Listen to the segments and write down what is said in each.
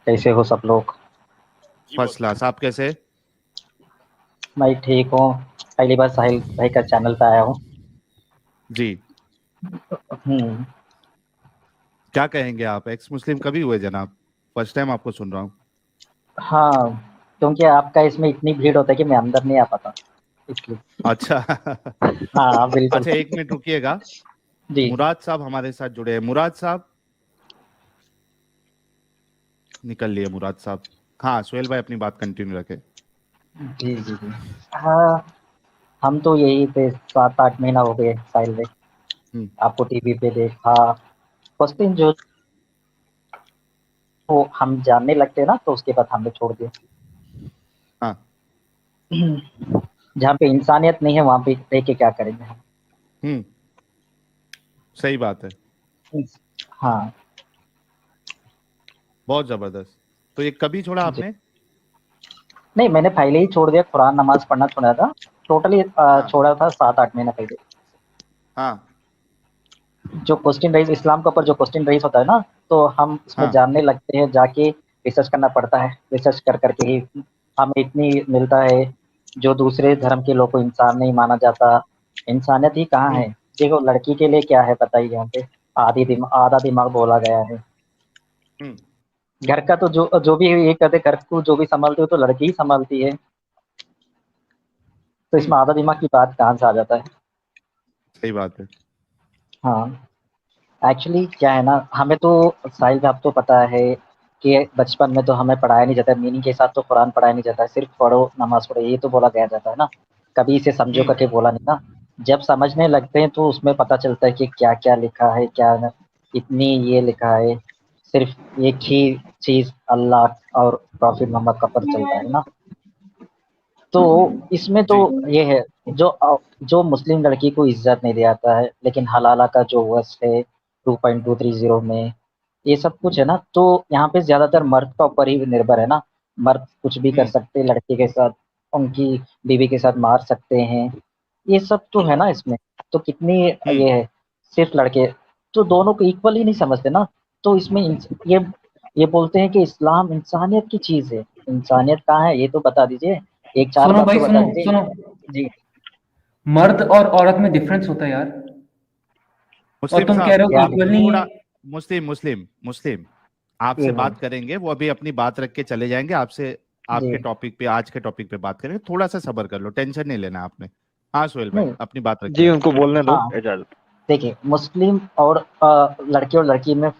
कैसे हो सब लोग? First class. आप कैसे? मैं ठीक हूँ। पहली बार साहिल भाई का चैनल पे आया हूँ। जी। हम्म। क्या कहेंगे आप? एक्स मुस्लिम कभी हुए जनाब? फर्स्ट टाइम आपको सुन रहा हूँ। हाँ, क्योंकि आपका इसमें इतनी भीड़ होता है कि मैं अंदर नहीं आ पाता, इसलिए। अच्छा। हाँ बिल्कुल। अच्छा, एक मिनट रुकिएगा। जी मुराद साहब हमारे साथ जुड़े हैं। मुराद साहब निकल लिए मुराद साहब। हाँ, सुहेल भाई अपनी बात कंटिन्यू रखें। जी जी जी। हाँ, हम तो यही थे, 7-8 महीना हो गए साहिल भाई। हम्म। आपको टीवी पे देखा। फर्स्ट दिन जो वो हम जानने लगते ना, तो उसके बाद हमने छोड़ दिया। हाँ। जहाँ पे इंसानियत नहीं है वहाँ पे रह के क्या करेंगे हम। हम्म। सही बात है। हाँ बहुत जबरदस्त। तो ये कभी छोड़ा जी। आपने? नहीं, मैंने पहले ही छोड़ दिया, कुरान नमाज पढ़ना छोड़ा था। टोटली हाँ। छोड़ा था 7-8 महीना पहले। हाँ। जो क्वेश्चन राइज इस्लाम के ऊपर जो क्वेश्चन राइज होता है ना, तो हम उसमें हाँ। जानने लगते हैं, जाके रिसर्च करना पड़ता है। रिसर्च कर करके ही हमें इतनी मिलता है। जो दूसरे धर्म के लोग को इंसान नहीं माना जाता। इंसानियत ही कहाँ हम्म। है? देखो, लड़की के लिए क्या है बताइए यहाँ पे। आधा दिमाग बोला गया है। हम्म। घर का तो जो जो भी ये कहते, घर को जो भी संभालती हो तो लड़की ही संभालती है। तो हम्म। इसमें आधा दिमाग की बात कहाँ से आ जाता है? सही बात है। हाँ। एक्चुअली क्या है ना, हमें तो साहिल साहब तो पता है कि बचपन में तो हमें पढ़ाया नहीं जाता है, मीनिंग के साथ तो कुरान पढ़ाया नहीं जाता है, सिर्फ पढ़ो नमाज पढ़ो ये तो बोला गया जाता है ना। कभी इसे समझो हम्म। करके बोला नहीं ना। जब समझने लगते हैं तो उसमें पता चलता है कि क्या क्या लिखा है, क्या न, इतनी ये लिखा है। सिर्फ एक ही चीज, अल्लाह और प्रॉफिट मोहम्मद का पता चलता है ना। तो इसमें तो जी। ये है, जो मुस्लिम लड़की को इज्जत नहीं दिलाता है, लेकिन हलाला का जो वस है 2.230 में, ये सब कुछ है ना, तो यहाँ पे ज्यादातर मर्द का ऊपर ही निर्भर है ना। मर्द कुछ भी कर हम्म। सकते हैं लड़की के साथ, उनकी बीवी के साथ मार सकते हैं। ये सब तो है ना इसमें। तो कितनी हम्म। ये है, सिर्फ लड़के तो दोनों को इक्वल ही नहीं समझते ना। तो इसमें ये बोलते हैं कि इस्लाम इंसानियत की चीज है। इंसानियत कहाँ है ये तो बता दीजिए। एक चार सुनो बात भाई, तो बता सुनो दीजिए। सुनो। जी। मर्द और औरत में डिफरेंस होता है यार। और मुस्लिम तुम कह साहब रहे हो क्या? आप इक्वल नहीं है। थोड़ा मुस्लिम मुस्लिम मुस्लिम आपसे एक बात मिनट। करेंगे, वो अभी अपनी बात रख के चले जाएंगे आपसे। जी। आपके टॉपिक पे, आज के टॉपिक पे बात करेंगे। थोड़ा सा सब्र कर लो, टेंशन नहीं लेना आपने। हाँ सुहेल भाई नहीं। अपनी बात जी रखिए। उनको बोलने दो, हाँ, इजाजत। देखिए, मुस्लिम और लड़के और लड़की में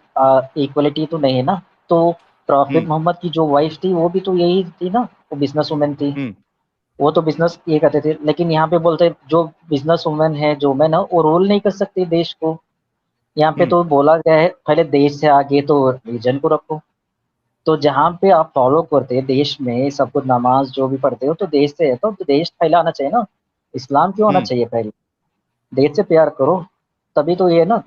इक्वलिटी तो नहीं है ना। तो प्रॉफिट हम्म। मोहम्मद की जो वाइफ थी वो भी तो यही थी ना। वो बिजनेस वुमेन थी। हम्म। वो तो बिजनेस ये करते थे, लेकिन यहाँ पे बोलते हैं जो बिजनेस वुमेन है, जो मैन है, वो रूल नहीं कर सकती देश को। यहाँ पे हम्म। तो बोला गया है पहले देश से आगे तो रिलीजन को रखो। तो जहाँ पे आप फॉलो करते हैं देश में सब कुछ, नमाज जो भी पढ़ते हो तो देश से है, तो देश पहले आना चाहिए ना। इस्लाम क्यों आना हम्म। चाहिए पहले? देश से प्यार करो, तभी तो ये है ना।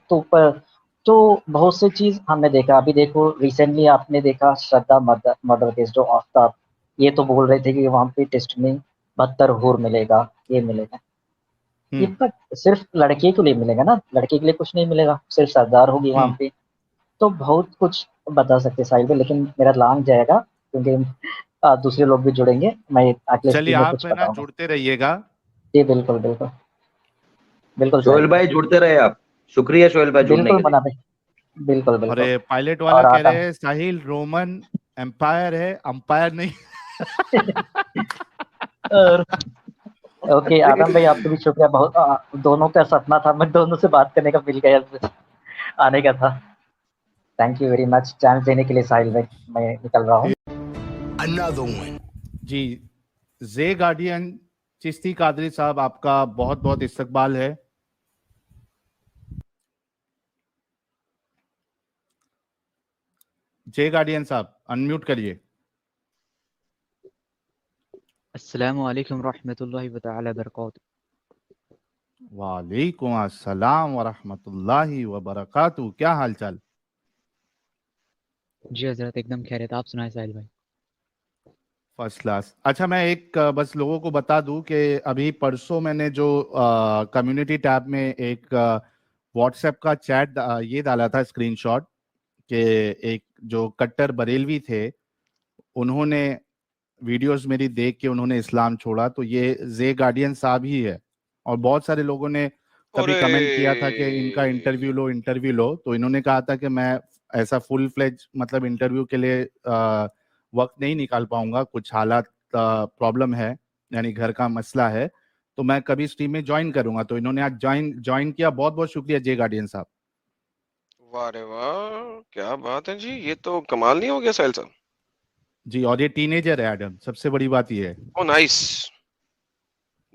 तो बहुत सी चीज हमने देखा, अभी देखो रिसेंटली आपने देखा श्रद्धा मर्डर मर्डर केस, जो आफ्ताब, ये तो बोल रहे थे कि वहां पे टेस्ट में 72 हूर मिलेगा, ये मिलेगा। ये हम्म। तक सिर्फ लड़के के लिए मिलेगा ना, लड़के के लिए कुछ नहीं मिलेगा, सिर्फ सरदार होगी वहां हम्म। पे। तो बहुत कुछ बता सकते साहिल पे, लेकिन मेरा लॉन्ग जाएगा क्योंकि दूसरे लोग भी जुड़ेंगे, मैं अगले चलिए स्ट्रीम में आप कुछ है ना बताऊंगा। जुड़ते रहिएगा। जी बिल्कुल बिल्कुल। बिल्कुल सोहेल साहिल भाई जुड़ते रहे आप। शुक्रिया सोहेल भाई भाई, जुड़ने बिल्कुल के लिए। बना भाई। बिल्कुल और बिल्कुल। ये पायलट वाला और कह आता रहे हैं साहिल रोमन एम्पायर है, अंपायर नहीं। और ओके आदम भाई, आपको भी शुक्रिया बहुत। दोनों का सपना था, मैं दोनों से बात करने का, मिल गया, आने का था। Thank you very much chance देने के लिए साहिल भाई। मैं निकल रहा हूँ। Another one. जी। जे गार्डियन चिश्ती कादरी साहब, आपका बहुत बहुत इस्तकबाल है। जे गार्डियन साहब अनम्यूट करिए। अस्सलामु अलैकुम रहमतुल्लाहि व तआला बरकातहू। वालेकुम अस्सलाम व रहमतुल्लाहि व बरकातहू। क्या हाल चाल? जी हजरत, एकदम खैरियत। आप सुनाए साहिल भाई? First class. अच्छा, मैं एक बस लोगों को बता दूं कि अभी परसों मैंने जो कम्युनिटी टैब में एक व्हाट्सएप का चैट ये डाला था स्क्रीनशॉट, कि एक जो कट्टर बरेलवी थे उन्होंने वीडियोस मेरी देख के उन्होंने इस्लाम छोड़ा, तो ये जे गार्डियन साहब ही है। और बहुत सारे लोगों ने कभी कमेंट किया था कि इनका इंटरव्यू लो, तो इन्होंने कहा था कि मैं ऐसा फुल फ्लेज मतलब इंटरव्यू के लिए वक्त नहीं निकाल पाऊंगा, कुछ हालात प्रॉब्लम है, यानी घर का मसला है, तो मैं कभी स्ट्रीम में ज्वाइन करूंगा। तो इन्होंने आज ज्वाइन किया। बहुत बहुत शुक्रिया जे गार्डियन साहब। वाह रे वाह, क्या बात है जी, ये तो कमाल नहीं हो गया साहिल साहब। जी, और ये टीनेजर है एडम, सबसे बड़ी बात ये है, oh nice,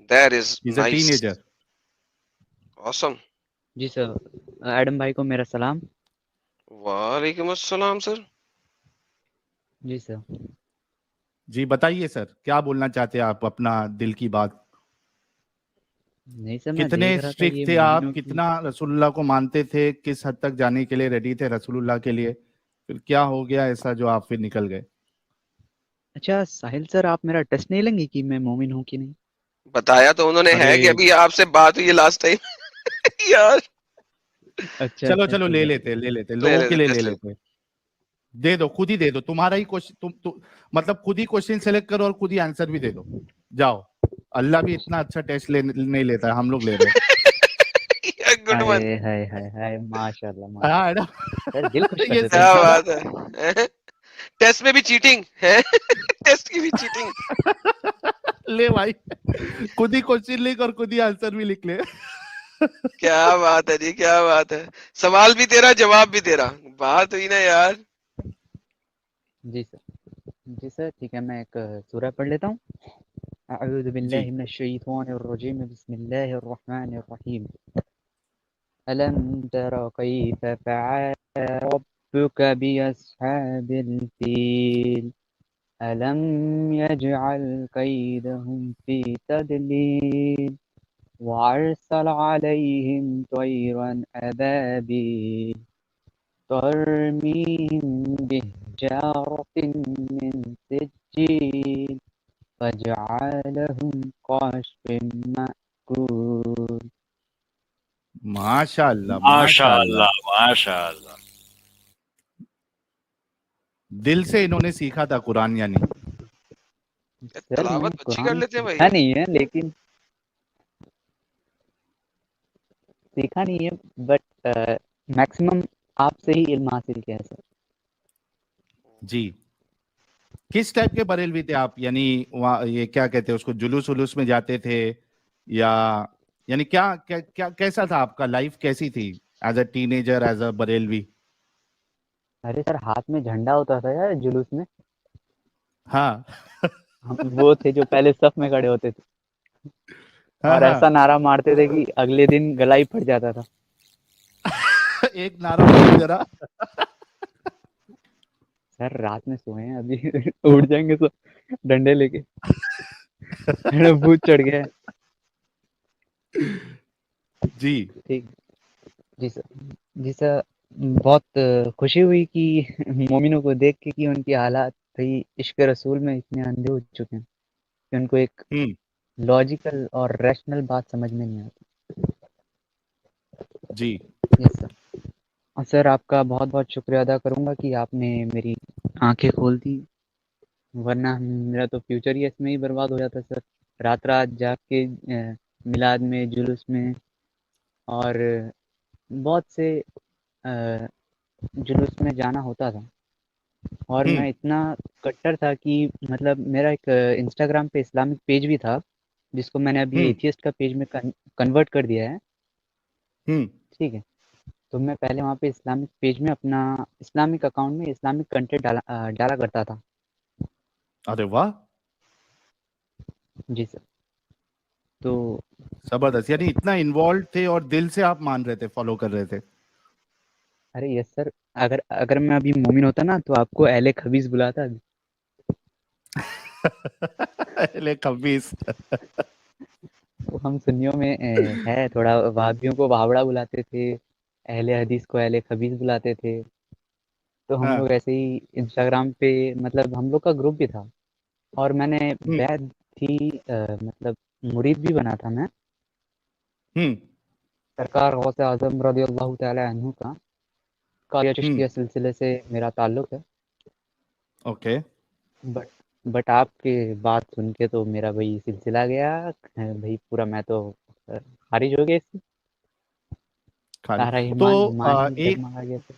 that is is a nice, teenager. Awesome. जी सर, एडम भाई को मेरा सलाम। वालेकुम अस्सलाम सर। जी सर। जी बताइए सर, क्या बोलना चाहते हैं आप, अपना दिल की बात। नहीं सर, मैं कितने देख रहा था ये स्ट्रिक्ट थे आप, मोमिनों की। कितना रसूलुल्लाह को मानते थे, किस हद तक जाने के लिए रेडी थे रसूलुल्लाह के लिए, फिर क्या हो गया ऐसा जो आप फिर निकल गए। अच्छा साहिल सर, आप मेरा टेस्ट नहीं लेंगे कि मैं मोमिन हूँ कि नहीं? बताया तो उन्होंने अरे है कि अभी आपसे बात हुई है लास्ट टाइम। यार अच्छा चलो अच्छा, चलो, ठीक है। ले लेते ले लोगों ले के लिए ले टेस्ट ले। लेते। दे दो, खुद ही दे दो, तुम्हारा ही क्वेश्चन, मतलब खुद ही क्वेश्चन सेलेक्ट करो और खुद ही आंसर भी दे दो, जाओ। अल्लाह भी इतना अच्छा टेस्ट नहीं लेता है, हम लोग ले रहे गुड अरे वन। हाय हाय हाय, माशाल्लाह हैं। माशाल्लाह। हाँ, है ना? सर दिल खुश कर ये देते हैं क्या सीखा सर। था। बात है, टेस्ट में भी चीटिंग है। टेस्ट की भी चीटिंग। ले भाई, खुद ही क्वेश्चन लिख और खुद ही आंसर भी लिख ले। क्या बात है जी, क्या बात है, सवाल भी तेरा जवाब भी तेरा, बात हुई ना यार। जी सर। जी सर, ठीक है, मैं एक सूरह पढ़ लेता हूँ। अऊज़ु जी बिल्लाहि मिनश शैतानिर रजीम, बिस्मिल्लाहिर रहमानिर रहीम। अलम तरा कैफ फ़अल रब्बुक बिअस्हाबिल फील, अलम यजअल कैदहुम फी तदलील, वअरसल अलैहिम तयरन अबाबील, तरमीहिम बिहिजारतिन मिन सिज्जील, फजअलहुम कअस्फिन मअकूल। माशाल्लाह माशाल्लाह, माशाअल्लाह माशाअल्लाह। दिल से इन्होंने सीखा था कुरान यानी। सर मैंने तलावत अच्छी कर कुरान लेते हैं सीखा भाई। नहीं है, लेकिन सीखा नहीं है, बट मैक्सिमम आपसे ही इल्म हासिल किया है सर। जी, किस टाइप के बरेलवी थे आप, यानी वहाँ ये क्या कहते हैं उसको, जुलूस उलूस में जाते थे, या यानी क्या क्या, क्या कैसा था आपका लाइफ, कैसी थी as a teenager, as a Barelvi. अरे सर, हाथ में झंडा होता था यार जुलूस में। हाँ। हम वो थे जो पहले सफ में खड़े होते थे हाँ और हाँ। ऐसा नारा मारते थे कि अगले दिन गला ही फट जाता था। एक नारा बोलो जरा। सर रात में सोए हैं अभी, उठ जाएंगे तो डंडे लेके। मेरा भूत चढ़ गया है। जी ठीक। जी सर। जी सर, बहुत खुशी हुई कि मोमिनों को देख के कि उनकी हालात भाई इश्क रसूल में इतने अंधे हो चुके हैं कि उनको एक हम्म। लॉजिकल और रैशनल बात समझ में नहीं आती। जी यस सर। और सर आपका बहुत बहुत शुक्रिया अदा करूंगा कि आपने मेरी आंखें खोल दी, वरना मेरा तो फ्यूचर ही इसमें ही बर्बाद हो जाता सर। रात रात जाग के मिलाद में, जुलूस में और बहुत से जुलूस में जाना होता था। और हम्म मैं इतना कट्टर था कि मतलब मेरा एक इंस्टाग्राम पे इस्लामिक पेज भी था, जिसको मैंने अभी हम्म एथियस्ट का पेज में कन्वर्ट कर दिया है। हम्म। ठीक है। तो मैं पहले वहाँ पे इस्लामिक पेज में अपना इस्लामिक अकाउंट में इस्लामिक कंटेंट डाला करता था। अरे वाह, जी सर। तो जबरदस्त, यानी इतना इन्वॉल्व थे और दिल से आप मान रहे थे, फॉलो कर रहे थे। अरे यस सर, अगर अगर मैं अभी मोमिन होता ना तो आपको अहले खबीस बुलाता अभी। ले कबीस। तो हम सुन्नियों में है थोड़ा, वहाबियों को वहावड़ा बुलाते थे, अहले हदीस को अहले खबीस बुलाते थे। तो हम हाँ। लोग ऐसे ही इंस्टाग्राम पे, मतलब हम लोग का ग्रुप भी था और मैंने हम्म बैद थी, मतलब मुरीद भी बना था मैं हम्म सरकार गौसे आजम रज़ी अल्लाह तआला अन्हु का। कादिया हम्म। चिश्तिया सिलसिले से मेरा ताल्लुक है। ओके। बट बट आपके बात सुन के तो मेरा भाई सिलसिला गया भाई पूरा। मैं तो खारिज हो गया इससे। खाली सारा तो ईमान ईमान ही एक डगमगा गया सर।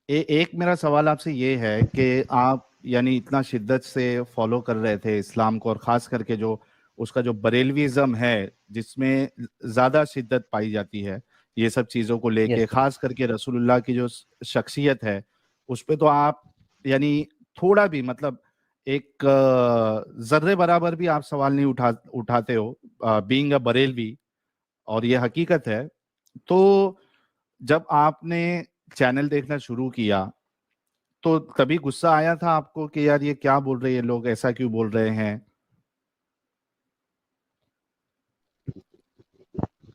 एक मेरा सवाल आपसे ये है कि आप यानी इतना शिद्दत से फॉलो कर रहे थे इस्लाम को, और खास करके जो उसका जो बरेलविज्म है जिसमें ज्यादा शिद्दत पाई जाती है ये सब चीजों को यस लेके, सर। खास करके रसूलुल्लाह की जो शख्सियत है उस पे तो आप यानी थोड़ा भी मतलब एक जर्रे बराबर भी आप सवाल नहीं उठाते हो, बीइंग अ बरेलवी, और ये हकीकत है। तो जब आपने चैनल देखना शुरू किया तो तभी गुस्सा आया था आपको कि यार ये क्या बोल रहे हैं लोग, ऐसा क्यों बोल रहे हैं?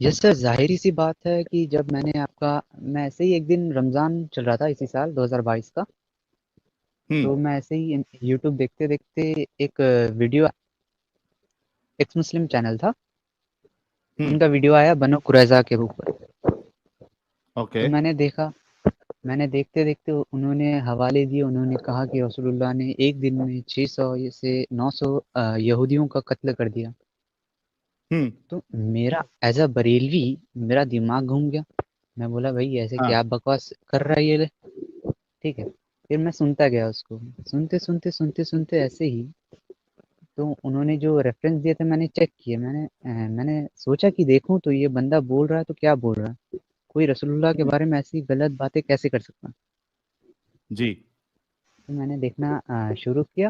यस सर, ज़ाहिर सी बात है कि जब मैं ऐसे ही एक दिन रमज़ान चल रहा था इसी साल 2022 का। हम्म। तो मैं ऐसे ही यूट्यूब देखते-देखते एक वीडियो, एक्स मुस्लिम चैनल था, हम्म। उनका वीडियो आया बनो कुरैज़ा के ऊपर। ओके। तो मैंने देखते-देखते उन्होंने हवाले दिए, उन्होंने कहा कि रसूलुल्लाह ने एक दिन में 600 से 900 यहूदियों का कत्ल कर दिया। हम्म। तो मेरा एज़ अ बरेलवी मेरा दिमाग घूम गया। मैं बोला भाई ऐसे हाँ। क्या बकवास कर रहा है ये ले, ठीक है। फिर मैं सुनता गया उसको, सुनते ऐसे ही तो उन्होंने जो रेफरेंस दिए थे मैंने चेक किए। मैंने सोचा कि देखूं तो ये बंदा बोल रहा है तो क्या बोल रहा है, कोई रसूलुल्लाह के हम्म। बारे में ऐसी गलत बातें कैसे कर सकता है। जी। तो मैंने देखना शुरू किया।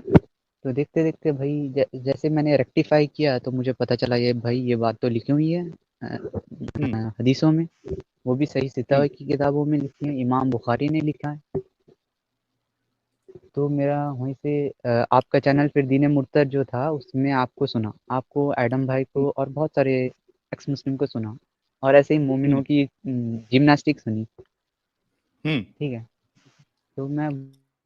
तो देखते देखते भाई जैसे मैंने रेक्टिफाई किया तो मुझे पता चला ये भाई ये बात तो लिखी हुई है हम्म। हदीसों में, वो भी सही हम्म। सितावे की किताबों में लिखी है, इमाम बुखारी ने लिखा है। तो मेरा वहीं से आपका चैनल फिर दीन मुर्तद जो था उसमें आपको सुना, आपको एडम भाई को और बहुत सारे एक्स मुस्लिम को सुना, और ऐसे ही मोमिनों हम्म। की जिम्नास्टिक सुनी, हम्म। ठीक है। तो मैं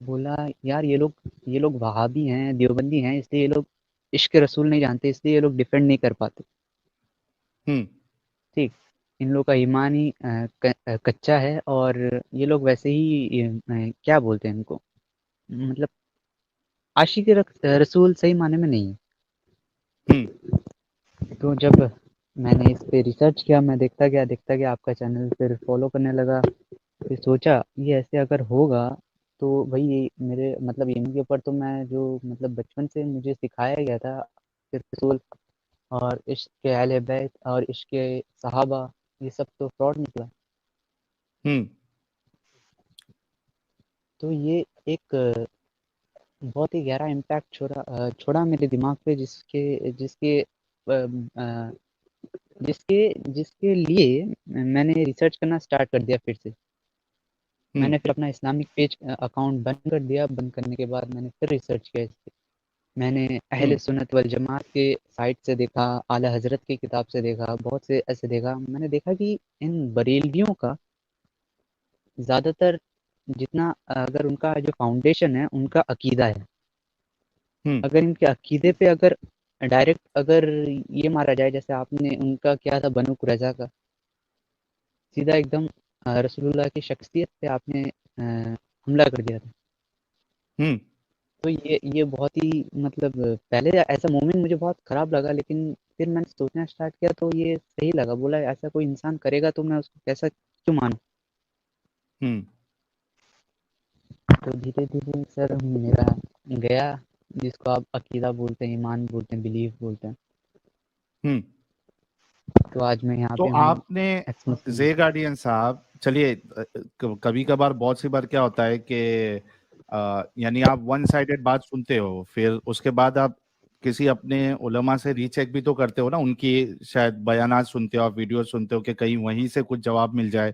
बोला यार ये लोग वहाबी हैं, देवबंदी हैं, इसलिए ये लोग इश्क रसूल नहीं जानते, इसलिए ये लोग डिफेंड नहीं कर पाते, हम्म। ठीक। इन लोग का ईमान ही कच्चा है, और ये लोग वैसे ही क्या बोलते हैं इनको, मतलब आशिक रसूल सही माने में नहीं है। हम्म। तो जब मैंने इस पे रिसर्च किया, मैं देखता गया आपका चैनल, फिर फॉलो करने लगा। फिर सोचा ये ऐसे अगर होगा तो भाई ये मेरे मतलब इनके ऊपर तो मैं जो मतलब बचपन से मुझे सिखाया गया था फिर रसूल और इश्क के अहले बैत और इश्क के सहाबा, ये सब तो फ्रॉड निकला। हम्म। तो ये एक बहुत ही गहरा इम्पैक्ट छोड़ा मेरे दिमाग पे, जिसके जिसके अ, अ, जिसके जिसके लिए मैंने रिसर्च करना स्टार्ट कर दिया फिर से। हम्म। मैंने फिर अपना इस्लामिक पेज अकाउंट बंद कर दिया। बंद करने के बाद मैंने फिर रिसर्च किया इस पे। मैंने अहले हम्म। सुन्नत वल जमात के साइट से देखा, आला हज़रत की किताब से देखा, बहुत से ऐसे देखा। मैंने देखा कि इन बरेलवियों का ज़्यादातर जितना अगर उनका जो फाउंडेशन है उनका अकीदा है। हम्म। अगर इनके अकीदे पे अगर डायरेक्ट अगर ये मारा जाए, जैसे आपने उनका क्या था बनु कुरैज़ा का, सीधा एकदम रसूलुल्लाह की शख्सियत पे आपने हमला कर दिया था। हम्म। तो ये बहुत ही मतलब पहले ऐसा मोमेंट मुझे बहुत खराब लगा, लेकिन फिर मैंने सोचना स्टार्ट किया तो ये सही लगा। बोला ऐसा कोई इंसान करेगा तो मैं उसको कैसा क्यों मानूं। हम्म। तो धीरे धीरे सर मेरा गया, जिसको आप अकीदा बोलते हैं, ईमान बोलते हैं, बिलीफ बोलते हैं। हम्म। तो आज मैं यहाँ तो पे हूँ आपने एक्स मुस्लिम। जे गार्डियन साहब, चलिए कभी कभार बहुत सी बार क्या होता है कि यानी आप वन साइडेड बात सुनते हो, फिर उसके बाद आप किसी अपने उलमा से रीचेक भी तो करते हो ना, उनकी शायद बयानात सुनते हो, आप वीडियो सुनते हो कि कहीं वहीं से कुछ जवाब मिल जाए,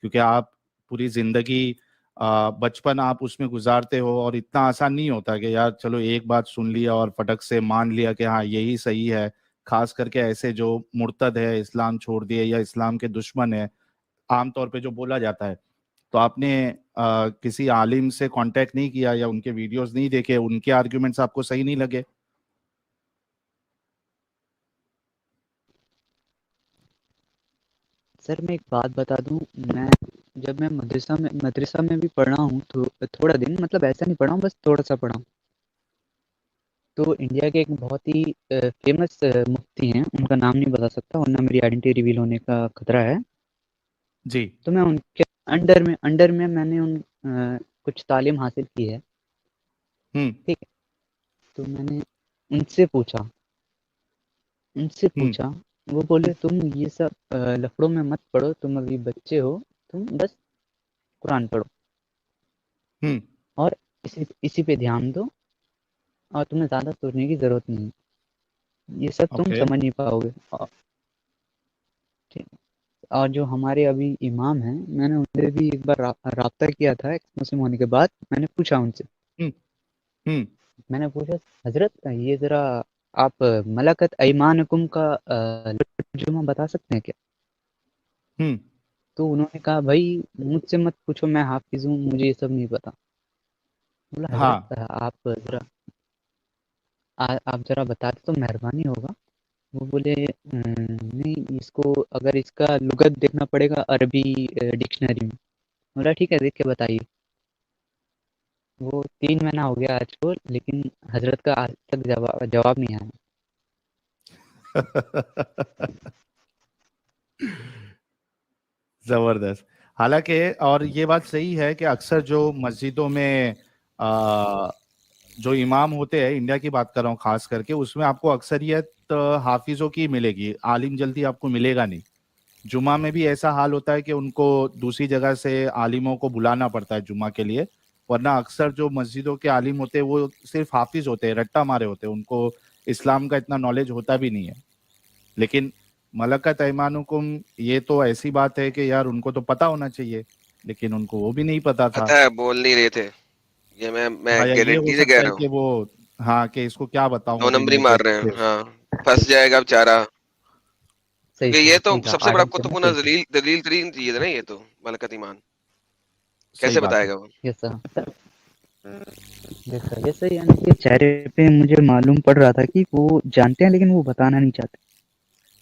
क्योंकि आप पूरी जिंदगी बचपन आप उसमें गुजारते हो, और इतना आसान नहीं होता कि यार चलो एक बात सुन लिया और फटक से मान लिया कि हाँ यही सही है। खास करके ऐसे जो मुर्तद है, इस्लाम छोड़ दिए या इस्लाम के दुश्मन है, आमतौर पे जो बोला जाता है। तो आपने किसी आलिम से कांटेक्ट नहीं किया या उनके वीडियोस नहीं देखे, उनके आर्ग्यूमेंट्स आपको सही नहीं लगे? सर मैं एक बात बता दूं, मैं जब मैं मदरसा में भी पढ़ा हूँ तो थोड़ा दिन, मतलब ऐसा नहीं पढ़ा हूँ, बस थोड़ा सा पढ़ा हूँ। तो इंडिया के एक बहुत ही फेमस मुफ्ती हैं, उनका नाम नहीं बता सकता वरना मेरी आइडेंटिटी रिवील होने का खतरा है। जी। तो मैं उनके अंडर में मैंने कुछ तालीम हासिल की है, ठीक है। तो मैंने उनसे पूछा, वो बोले तुम ये सब लफड़ों में मत पड़ो, तुम अभी बच्चे हो, तुम बस कुरान पढ़ो और इसी पे ध्यान दो और तुम्हें ज़्यादा सोचने की ज़रूरत नहीं है, ये सब तुम ओके। समझ नहीं पाओगे। ठीक। और जो हमारे अभी इमाम हैं, मैंने उनसे भी एक बार राब्ता किया था मुस्लिम होने के बाद। मैंने पूछा उनसे, मैंने पूछा हजरत ये ज़रा आप मलकत ऐमानुकुम का तर्जुमा बता सकते हैं क्या? तो उन्होंने कहा भाई मुझसे मत पूछो, मैं हाफिज हूँ, मुझे ये सब नहीं पता। बोला हाँ। हजरत आप ज़रा बताते तो मेहरबानी होगा। वो बोले नहीं, इसको अगर इसका लुगत देखना पड़ेगा अरबी डिक्शनरी में। बोला ठीक है, देख के बताइए। वो 3 महीना हो गया आज को, लेकिन हजरत का आज तक जवाब नहीं आया। जबरदस्त। हालांकि और ये बात सही है कि अक्सर जो मस्जिदों में जो इमाम होते हैं, इंडिया की बात कर रहा हूँ खास करके, उसमें आपको अक्सरियत हाफिजों की मिलेगी, आलिम जल्दी आपको मिलेगा नहीं। जुमा में भी ऐसा हाल होता है कि उनको दूसरी जगह से आलिमों को बुलाना पड़ता है जुमा के लिए, वरना अक्सर जो मस्जिदों के आलिम होते हैं वो सिर्फ हाफिज होते हैं, रट्टा मारे होते हैं, उनको इस्लाम का इतना नॉलेज होता भी नहीं है। लेकिन मलकत ऐमानुकुम, ये तो ऐसी बात है कि यार उनको तो पता होना चाहिए, लेकिन उनको वो भी नहीं पता था। पता है, बोल नहीं रहे थे। ये मैं हाँ, या ये हो गारंटी से कह सकता है रहा कि हूँ, वो, हाँ, कि इसको क्या बताऊं 2 अभी नंबरी मैं मार रहे हैं। हाँ, फंस जाएगा बेचारा। सही क्योंकि ये तो सही कहा, सबसे बड़ा आराम से ना कुतुबुना सही कहा। दलील तरीन चीज है ना, ये तो मलकत ईमान। सही कैसे बात है। बताएगा वो? यस सर, जैसे यानी कि चेहरे पे मुझे मालूम पड़ रहा था कि वो जानते हैं लेकिन वो बताना नहीं चाहते,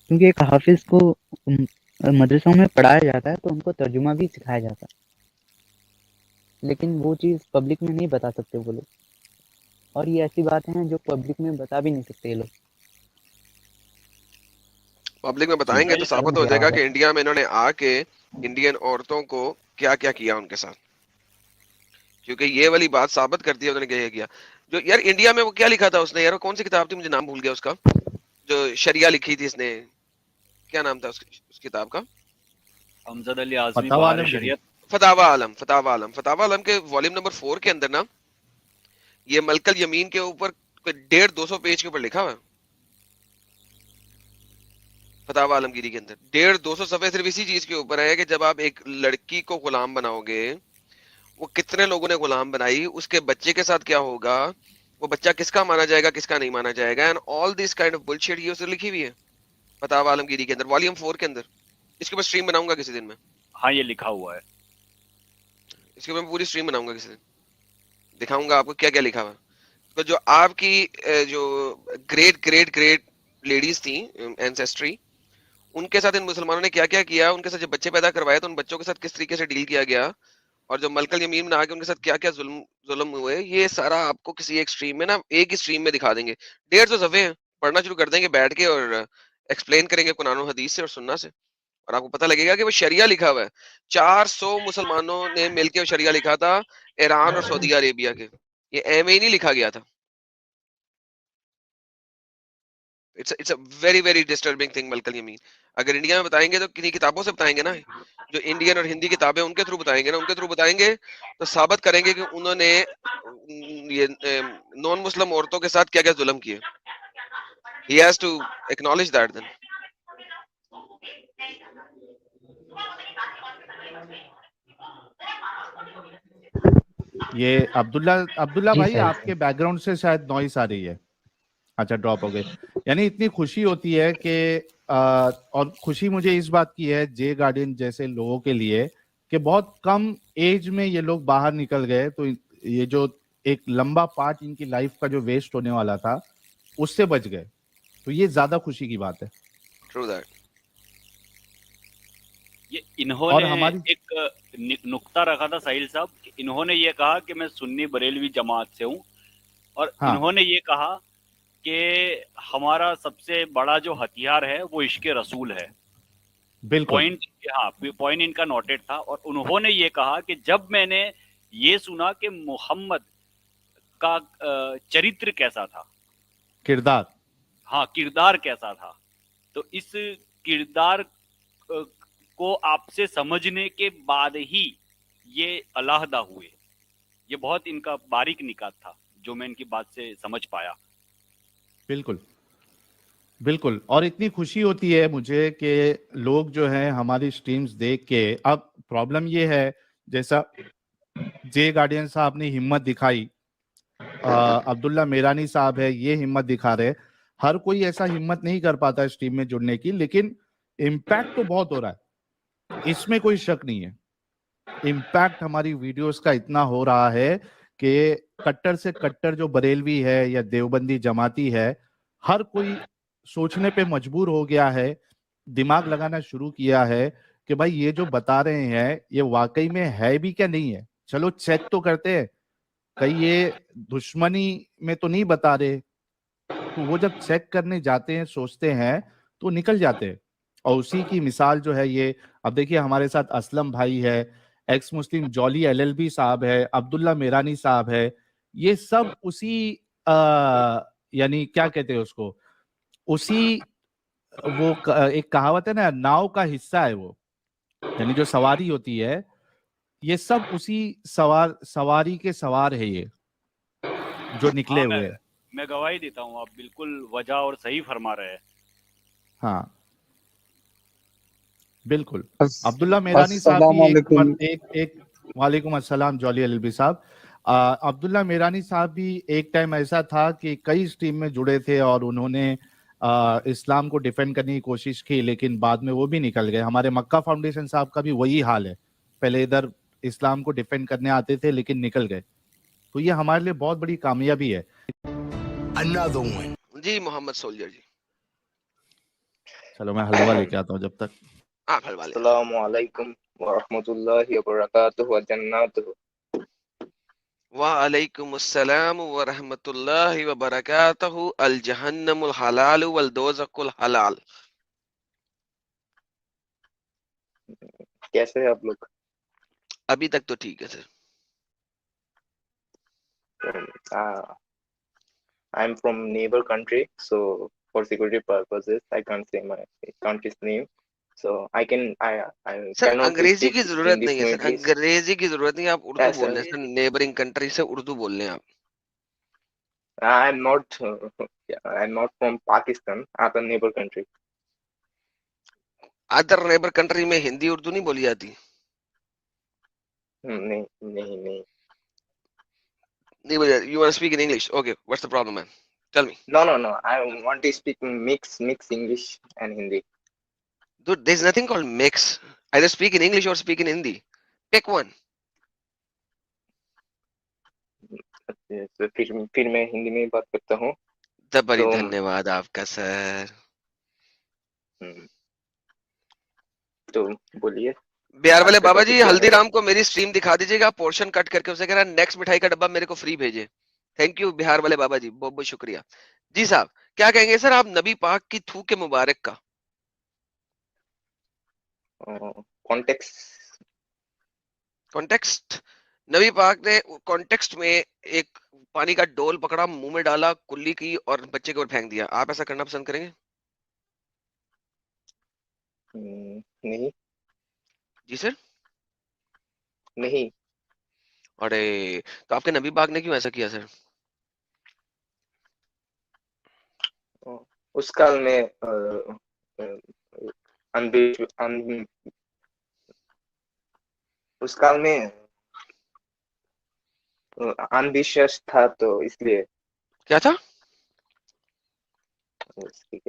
क्योंकि एक हाफिज को मदरसों में पढ़ाया जाता है तो उनको तर्जुमा भी सिखाया जाता है, लेकिन वो चीज़ पब्लिक में नहीं बता सकते वो लोग। और ये ऐसी बातें हैं जो पब्लिक में बता भी नहीं सकते ये लोग। पब्लिक में जी। बताएंगे तो साबित हो जाएगा कि इंडिया में इन्होंने आके इंडियन औरतों को क्या क्या किया उनके साथ। क्योंकि ये वाली बात साबित करती है उन्होंने क्या किया। जो यार इंडिया में वो क्या लिखा था उसने, यार वो कौन सी किताब थी, मुझे नाम भूल गया उसका, जो शरिया लिखी थी इसने, क्या नाम था उस किताब का? अमजद अली आजमी, फतवा बहार आलमगीरी। शरीयत। फतावा आलम के वॉल्यूम नंबर 4 के अंदर ना, ये मलकल यमीन के ऊपर 150-200 पेज के ऊपर लिखा हुआ है। फतावा आलमगीरी के अंदर 150-200 सफे सिर्फ इसी चीज के ऊपर है कि जब आप एक लड़की को गुलाम बनाओगे, वो कितने लोगों ने गुलाम बनाई, उसके बच्चे के साथ क्या होगा, वो बच्चा किसका माना जाएगा किसका नहीं माना जाएगा, and all this kind of bullshit ये उसने लिखी हुई है फतावा आलमगीरी के अंदर वॉल्यूम 4 के अंदर। इसके ऊपर स्ट्रीम बनाऊंगा किसी दिन में, हाँ, ये लिखा हुआ है। इसके ऊपर पूरी स्ट्रीम बनाऊंगा किसी दिन, दिखाऊंगा आपको क्या क्या लिखा हुआ है। तो जो आपकी जो ग्रेट ग्रेट ग्रेट लेडीज थी एंसेस्ट्री, उनके साथ इन मुसलमानों ने क्या क्या किया, उनके साथ जब बच्चे पैदा करवाए तो उन बच्चों के साथ किस तरीके से डील किया गया, और जो मलकल यमीन में आके उनके साथ क्या क्या जुल्म हुए, ये सारा आपको किसी एक स्ट्रीम में ना, एक ही स्ट्रीम में दिखा देंगे। 150 सफे हैं, पढ़ना शुरू कर देंगे बैठ के और एक्सप्लेन करेंगे कुरान और हदीस से और सुन्ना से, और आपको पता लगेगा कि वो शरिया लिखा हुआ है। 400 मुसलमानों ने मिलकर वो शरिया लिखा था, ईरान और सऊदी अरेबिया के। ये एम ही नहीं लिखा गया था। It's a very very disturbing thing मलकल यमीन। अगर इंडिया में बताएंगे तो किन्हीं किताबों से बताएंगे ना, जो इंडियन और हिंदी किताबें उनके थ्रू बताएंगे ना, उनके थ्रू बताएंगे तो साबित करेंगे कि उन्होंने ये नॉन मुस्लिम औरतों के साथ क्या क्या जुल्म किए। He has to acknowledge that then. ये अब्दुल्ला अब्दुल्ला जी भाई, सही आपके बैकग्राउंड से शायद नॉइस आ रही है। अच्छा, ड्रॉप हो गई। यानी इतनी खुशी होती है कि और खुशी मुझे इस बात की है जे गार्डियन जैसे लोगों के लिए कि बहुत कम एज में ये लोग बाहर निकल गए, तो ये जो एक लंबा पार्ट इनकी लाइफ का जो वेस्ट होने वाला था उससे बच गए, तो ये ज्यादा खुशी की बात है। True that. ये और इन्होंने हमारी एक नुक्ता रखा था साहिल साहब कि इन्होंने ये कहा कि मैं सुन्नी बरेलवी जमात से हूँ, और हाँ इन्होंने ये कहा कि हमारा सबसे बड़ा जो हथियार है वो इश्क रसूल है। बिल्कुल पॉइंट, हाँ, पॉइंट इनका नोटेड था। और उन्होंने ये कहा कि जब मैंने ये सुना कि मोहम्मद का चरित्र कैसा था, किरदार, हाँ, किरदार कैसा था, तो इस किरदार को आपसे समझने के बाद ही ये अलहदा हुए। ये बहुत इनका बारीक निकात था जो मैं इनकी बात से समझ पाया। बिल्कुल बिल्कुल। और इतनी खुशी होती है मुझे कि लोग जो हैं हमारी स्ट्रीम्स देख के, अब प्रॉब्लम ये है जैसा जे गार्डियन साहब ने हिम्मत दिखाई, अब्दुल्ला मेरानी साहब है ये हिम्मत दिखा रहे, हर कोई ऐसा हिम्मत नहीं कर पाता स्ट्रीम में जुड़ने की, लेकिन इम्पैक्ट तो बहुत हो रहा है, इसमें कोई शक नहीं है। इम्पैक्ट हमारी वीडियोस का इतना हो रहा है कि कट्टर से कट्टर जो बरेलवी है या देवबंदी जमाती है, हर कोई सोचने पे मजबूर हो गया है, दिमाग लगाना शुरू किया है कि भाई ये जो बता रहे हैं ये वाकई में है भी क्या नहीं है, चलो चेक तो करते हैं, कहीं ये दुश्मनी में तो नहीं बता रहे। तो वो जब चेक करने जाते हैं, सोचते हैं, तो निकल जाते हैं। और उसी की मिसाल जो है ये, अब देखिए हमारे साथ असलम भाई है, एक्स मुस्लिम जॉली एलएलबी साहब है, अब्दुल्ला मेरानी साहब है, ये सब उसी यानी क्या कहते हैं उसको, उसी एक कहावत है ना, नाव का हिस्सा है वो, यानी जो सवारी होती है, ये सब उसी सवारी के सवार है ये जो निकले हाँ, हुए हैं। मैं गवाही देता हूँ, आप बिल्कुल वजह और सही फरमा रहे हैं। हाँ बिल्कुल। अब्दुल्ला मेरानी साहब भी एक वालेकुम अस्सलाम जॉली एलएलबी साहब। अब्दुल्ला मेरानी साहब भी एक टाइम ऐसा था कि कई स्ट्रीम में जुड़े थे और उन्होंने इस्लाम को डिफेंड करने की कोशिश की, लेकिन बाद में वो भी निकल गए। हमारे मक्का फाउंडेशन साहब का भी वही हाल है, पहले इधर इस्लाम को डिफेंड करने आते थे लेकिन निकल गए। तो ये हमारे लिए बहुत बड़ी कामयाबी है। Another one. जी मोहम्मद सोल्जर जी, चलो मैं हलवा लेके आता हूँ जब तक। आप हलवा ले। अस्सलामु अलैकुम व रहमतुल्लाहि व बरकातुहु व जन्नatuhu। वालेकुम अस्सलाम व रहमतुल्लाहि व बरकातहू। अल जहन्नमुल हलाल वल दोज़कुल हलाल। कैसे हैं आप लोग? अभी तक तो ठीक है sir. I'm from neighbor country, so for security purposes I can't say my country's name, so I sir cannot अंग्रेजी speak की जरूरत Hindi नहीं है सर, fluently. अंग्रेजी की जरूरत नहीं है, आप उर्दू Yes, बोल रहे हैं सर, नेबरिंग कंट्री से उर्दू बोल रहे हैं आप। I'm not from Pakistan, other neighbor country. Other neighbour country में हिंदी उर्दू नहीं बोली जाती? नहीं नहीं नहीं। नहीं बोली जाती। You want to speak in English? Okay, what's the problem, man? Tell me. No, I want to speak mix English and Hindi. Dude, there's nothing called mix. Either speak in English or speak in Hindi. Pick one. तो फिर मैं हिंदी में बात करता हूँ। बड़ी तो धन्यवाद आपका सर। तो बोलिए। बिहार वाले आपका बाबा topic जी, क्या है? हल्दीराम को मेरी स्ट्रीम दिखा दीजिएगा, पोर्शन कट करके उसे कह रहा नेक्स्ट मिठाई का डब्बा मेरे को फ्री भेजे। थैंक यू बिहार वाले बाबा जी, बहुत बहुत शुक्रिया। जी साहब, क्या कहेंगे सर आप नबी पाक की थूक के मुबारक का? कॉन्टेक्स्ट। नबी पाक ने कॉन्टेक्स्ट में एक पानी का डोल पकड़ा, मुंह में डाला, कुल्ली की और बच्चे के ऊपर फेंक दिया। आप ऐसा करना पसंद करेंगे? नहीं। जी सर। नहीं। अरे तो आपके नबी पाक ने क्यों ऐसा किया सर? उस काल में उस काल में अनविश्वास था, तो इसलिए। क्या था?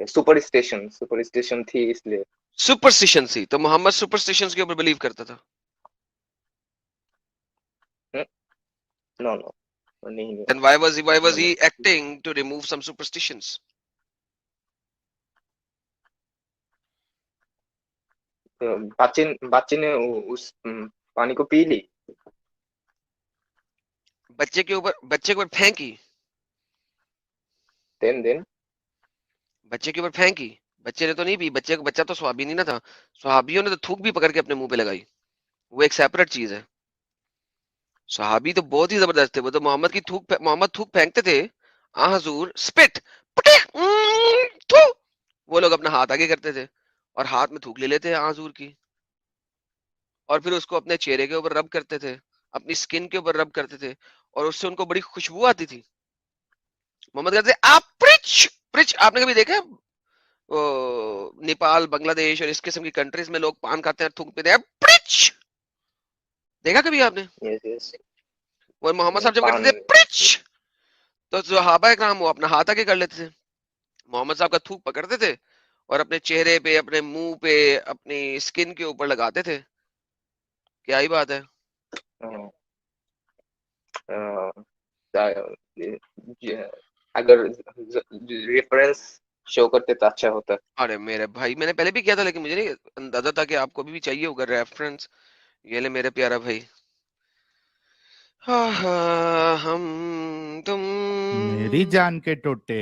सुपरस्टिशन थी, इसलिए। सुपरस्टिशन थी, तो मोहम्मद सुपरस्टिशंस के ऊपर बिलीव करता था? नो नहीं। Then why was he acting to remove some superstitions? बच्चे ने उस पानी को पी ली। बच्चे के ऊपर फेंकी? then बच्चे के ऊपर फेंकी, बच्चे ने तो नहीं पी, बच्चा तो स्वाबी नहीं ना था, स्वाबियों ने तो थूक भी पकड़ के अपने मुंह पे लगाई, वो एक सेपरेट चीज है। सहाबी तो बहुत ही जबरदस्त थे, वो तो मोहम्मद थूक फेंकते थे, हुजूर स्पिट थू, वो लोग अपना हाथ आगे करते थे और हाथ में थूक ले लेते हैं हुजूर की, और फिर उसको अपने चेहरे के ऊपर रब करते थे, अपनी स्किन के ऊपर रब करते थे, और उससे उनको बड़ी खुशबू आती थी। मोहम्मद कहते थे आप प्रिच प्रिच। आपने कभी देखा नेपाल, बांग्लादेश और इस किस्म की कंट्रीज में लोग पान खाते हैं, थूक पीते हैं, प्रिच, देखा कभी आपने? yes वो मोहम्मद साहब जब करते थे पान प्रिच, तो सहाबा इकराम वो अपना हाथ आगे कर लेते थे, मोहम्मद साहब का थूक पकड़ते थे और अपने चेहरे पे, अपने मुंह पे, अपनी स्किन के ऊपर लगाते थे। क्या ही बात है। अगर रेफरेंस शो करते तो अच्छा होता। अरे मेरे भाई, मैंने पहले भी किया था, लेकिन मुझे नहीं अंदाजा था कि आपको भी चाहिए होगा रेफरेंस। ये ले मेरे प्यारा भाई, हम तुम, मेरी जान के टोटे।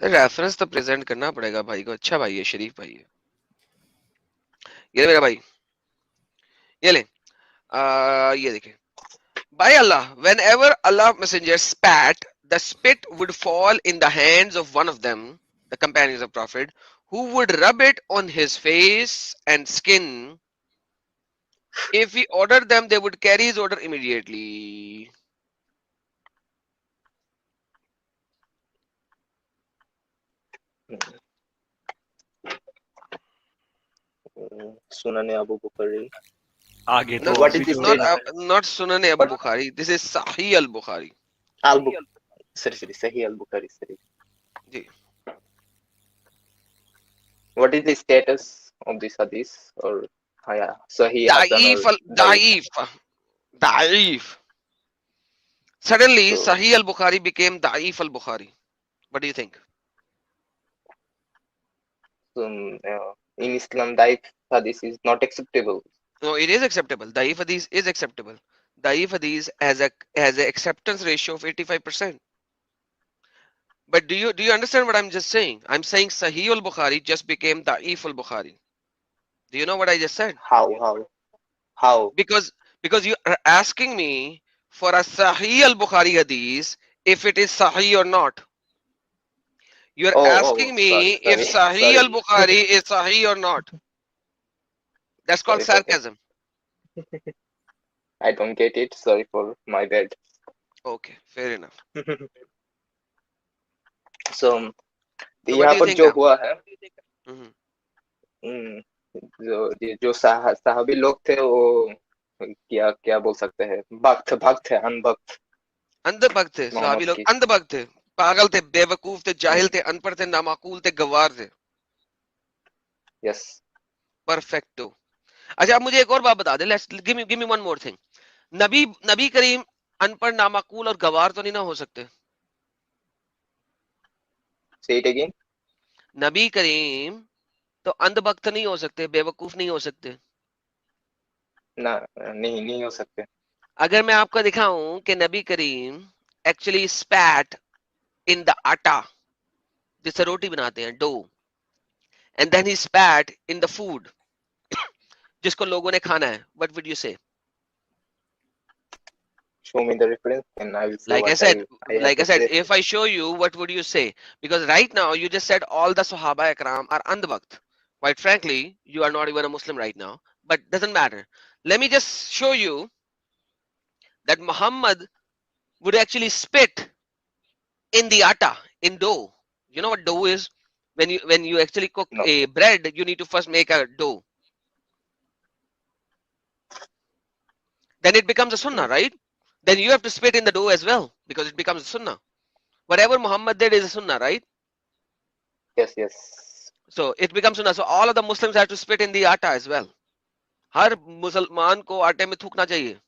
रेफरेंस तो प्रेजेंट करना पड़ेगा भाई को। अच्छा भाई है, शरीफ भाई है। ये मेरा भाई, ये ले, ये देखे, by Allah, whenever Allah messenger spat, the spit would fall in the hands of one of them, the companions of Prophet, who would rub it on his face and skin. If he ordered them, they would carry his order immediately. Sunan Abu Bukhari. आगे No, तो what is अभी this तो not Sunan Abu Bukhari. This is Sahih al-Bukhari. Sorry, Sahih al-Bukhari. Sorry. Ji. What is the status of this hadith? Or Sahih Hasan or Da'if. Suddenly, So- Sahih al-Bukhari became Da'if al-Bukhari. What do you think? in Islam, daif hadith is not acceptable. No, it is acceptable. Da'if hadith is acceptable. Da'if hadith has a acceptance ratio of 85%. But do you understand what I'm just saying? I'm saying Sahih al-Bukhari just became Da'if al-Bukhari. Do you know what I just said? How? Because you are asking me for a Sahih al-Bukhari hadith if it is Sahih or not. You are asking me if Sahih al-Bukhari is Sahih or not. That's called Sorry, sarcasm. I don't get it. Sorry for my bad. Okay, fair enough. So So what यहाँ do you पर think जो now? हुआ है, Mhm. जो साहबी लोग थे वो क्या बोल सकते हैं, भक्त है, अनभक्त। अंधभक्त थे सहाबी लोग, अंधभक्त थे, पागल थे, बेवकूफ थे, जाहिल थे, अनपढ़ थे, नामाकूल थे, गवार थे। यस। परफेक्टो। अच्छा, आप मुझे एक और बात बता दे, let's give me one more thing. नबी करीम अनपढ़, नामाकूल और गवार तो नहीं ना हो सकते? Say it again. नबी करीम तो अंधभक्त नहीं हो सकते, बेवकूफ नहीं हो सकते? ना, नहीं हो सकते। अगर मैं आपको दिखाऊं कि नबी करीम एक्चुअली स्पैट इन द आटा, जिससे रोटी बनाते हैं, dough, and then he spat in the food जिसको लोगों ने खाना है, what would you say? Show me the reference and I will say Like what I said, have to say. if I show you, what would you say? Because right now you just said all the Sahaba Ikram are andhbakt. Quite frankly, you are not even a Muslim right now, but doesn't matter. Let me just show you that Muhammad would actually spit in the atta, in dough. You know what dough is? When you actually cook No. a bread, you need to first make a dough. Then it becomes a sunnah, right? Then you have to spit in the dough as well, because it becomes a sunnah. Whatever Muhammad did is a sunnah, right? Yes. So it becomes sunnah. So all of the Muslims have to spit in the atta as well. हर मुसलमान को आटे में थूकना चाहिए.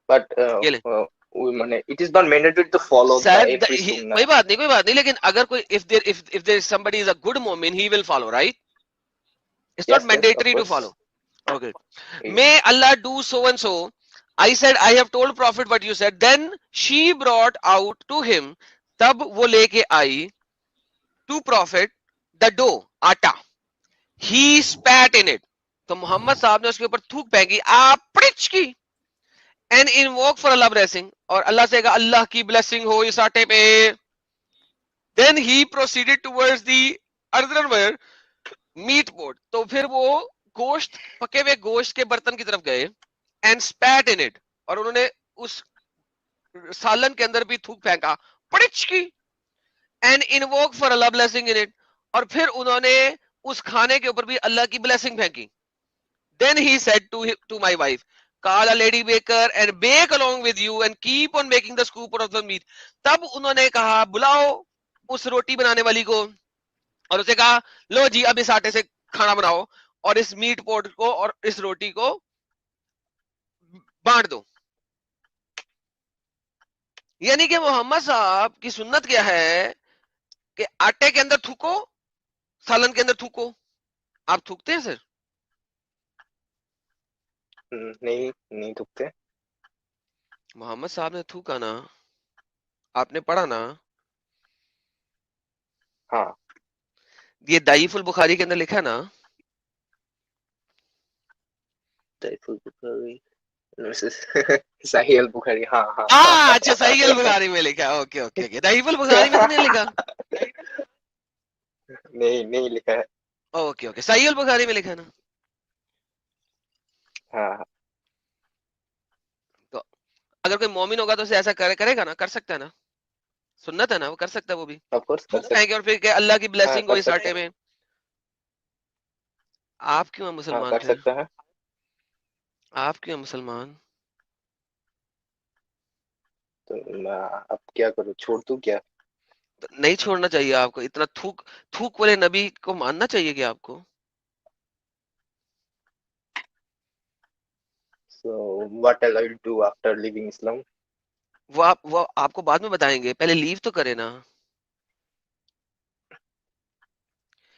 But it is not mandatory to follow every sunnah. कोई बात नहीं, लेकिन अगर कोई if there is somebody is a good mu'min, he will follow, right? It's not mandatory to follow. Okay. May Allah do so and so. I said, I have told Prophet what you said. Then she brought out to him, तब वो लेके आई to Prophet the dough, आटा. He spat in it. तो मोहम्मद साहब ने उसके ऊपर थूक फेंकी, आपड़िच की, and invoke for Allah blessing, और अल्लाह से कहा अल्लाह की blessing हो इस आटे पे. Then he proceeded towards the earthenware meat pot. तो फिर वो गोश्त, पके हुए गोश्त के बर्तन की तरफ गए, and spat in it, और उन्होंने उस सालन के अंदर भी थूक फेंका, पड़िच की, and invoke for Allah blessing in it, और फिर उन्होंने उस खाने के ऊपर भी अल्लाह की blessing फेंकी. Then he said to my wife, call a lady baker and bake along with you and keep on making the scoop out of the meat. तब उन्होंने कहा बुलाओ उस रोटी बनाने वाली को, और उसे कहा लो जी अब इस आटे से खाना बनाओ और इस मीट पोट को और इस रोटी को बांट दो. यानी कि मोहम्मद साहब की सुन्नत क्या है कि आटे के अंदर थूको, सालन के अंदर थूको. आप थूकते हैं सर? नहीं थूकते. मोहम्मद साहब ने थूका ना, आपने पढ़ा ना? हाँ. ये दाईफुल बुखारी के अंदर लिखा है ना? दाईफुल बुखारी सही अल बुखारी. हाँ. अच्छा सही अल बुखारी में लिखा. Okay okay okay. दाईफुल बुखारी में तो नहीं लिखा? नहीं लिखा है. Okay okay. सही अल बुखारी में लिखा है ना? हाँ. तो अगर कोई मोमिन होगा तो उसे ऐसा करेगा ना, कर सकता है ना, सुन्नत है ना, वो कर सकता है वो भी. ऑफ कोर्स कर सकते और फिर क्या अल्लाह की ब्लेसिंग हो कर इस सकते आटे में. आप क्यों हैं मुसलमान? कर सकता है. आप क्यों हैं मुसलमान? तो अब क्या करूं, छोड़ दूं क्या? तो नहीं छोड़ना चाहिए आपको. इतना थूक वाले नबी को मानना चाहिए कि आपको. So what I will do after leaving Islam? वो आपको बाद में बताएंगे, पहले लीव तो करे ना.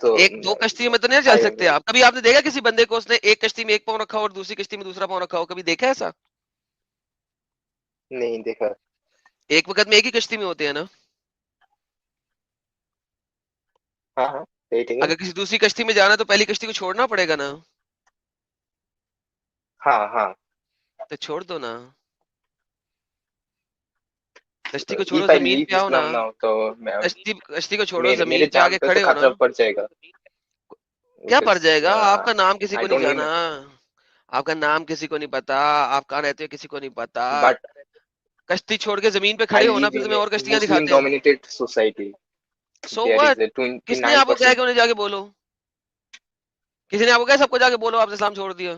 तो एक दो कश्तियों में तो नहीं चल सकते आप. कभी आपने देखा किसी बंदे को उसने एक कश्ती में एक पाँव रखा हो और दूसरी कश्ती में दूसरा पाँव रखा हो? कभी देखा ऐसा? नहीं देखा. एक वक्त में एक ही कश्ती में होते हैं ना. हाँ. अगर किसी दूसरी कश्ती में जाना है तो पहली कश्ती को छोड़ना पड़ेगा ना. हाँ. तो छोड़ दो ना, कश्ती को तो छोड़ो, जमीन पे आओ ना. तो कश्ती को छोड़ो, जमीन पे आके तो खड़े हो ना. पड़ जाएगा. क्या पड़ जाएगा? आपका नाम किसी I को नहीं don't जाना, आपका नाम किसी को नहीं पता, आप कहाँ रहते हो किसी को नहीं पता. But कश्ती छोड़ के जमीन पे खड़े हो ना, फिर तुम्हें और कश्तियां दिखाते हैं. dominated society. So what? किसने आपको कहा कि उन्हें जाके बोलो? किसी ने आपको कहा सबको जाके बोलो आपने इस्लाम छोड़ दिया?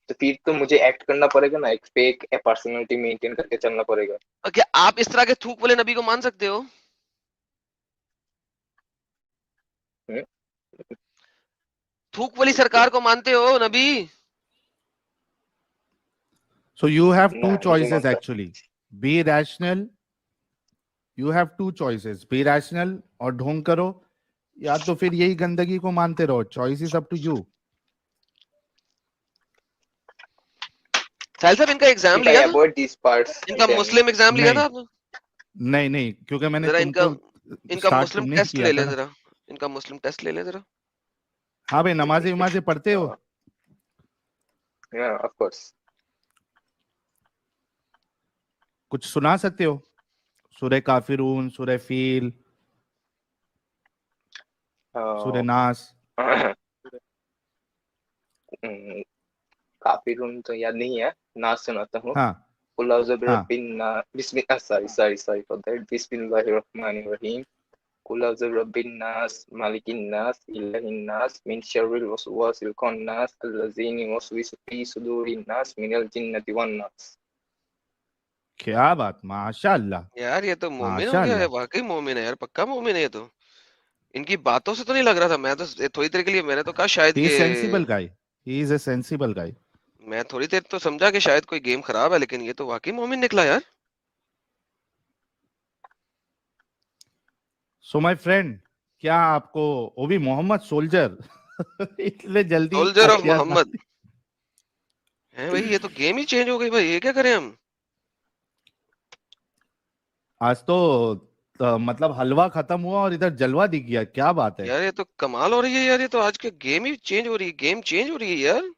तो फिर तो मुझे एक्ट करना पड़ेगा ना, एक फेक पर्सनालिटी मेंटेन करके चलना पड़ेगा. क्या आप इस तरह के थूक वाले नबी को मान सकते हो? थूक वाली सरकार को मानते हो नबी? So you have two मुझे choices मानता. actually. Be rational. You have two choices. Be rational और ढोंग करो, या तो फिर यही गंदगी को मानते रहो. Choice is up to you. साहिल साहब इनका एग्जाम If I लिया था? avoid these parts, इनका then मुस्लिम एग्जाम लिया था आपने? नहीं क्योंकि मैंने जरा तुमको इनका start मुस्लिम तुमने टेस्ट किया ले था ले ना. जरा. इनका मुस्लिम टेस्ट ले ले जरा. हाँ भाई, नमाज़ें पढ़ते हो? yeah, of course. कुछ सुना सकते हो? सूरह काफिरून, सूरह फील, सूरह नास. काफिरून तो याद नहीं है, नास सुनाता हूँ. हाँ. कुल औज़ु बिरब्बिन नास, बिस्मिल्लाह, sorry for that. बिस्मिल्लाहिर्रहमानिर्रहीम. कुल औज़ु बिरब्बिन नास, मालिकिन नास, इलाहिन नास, मिन शर्रिल वसवासिल खन्नास, अल्लज़ी युवस्विसु फी सुदूरिन नास, मिनल जिन्नति वन नास. क्या बात, माशाअल्लाह. यार ये तो मोमिन हो गया है, वाकई मोमिन है यार, पक्का मोमिन है ये तो. इनकी बातों से तो नहीं लग रहा था. मैं तो थोड़ी देर के लिए मैंने तो कहा शायद He is sensible guy. He is a sensible guy. मैं थोड़ी देर तो समझा कि शायद कोई गेम खराब है, लेकिन ये तो वाकई मोमिन निकला यार. So my friend, क्या आपको वो भी मोहम्मद सोल्जर इतने जल्दी सोल्जर ऑफ मोहम्मद. है भाई, ये तो गेम ही चेंज हो गई भाई, ये क्या करें हम? आज तो मतलब हलवा खत्म हुआ और इधर जलवा दिख गया, क्या बात है। यार ये तो कमाल हो रही है यार, ये तो आज के गेम ही चेंज हो रही है, गेम चेंज हो रही है यार।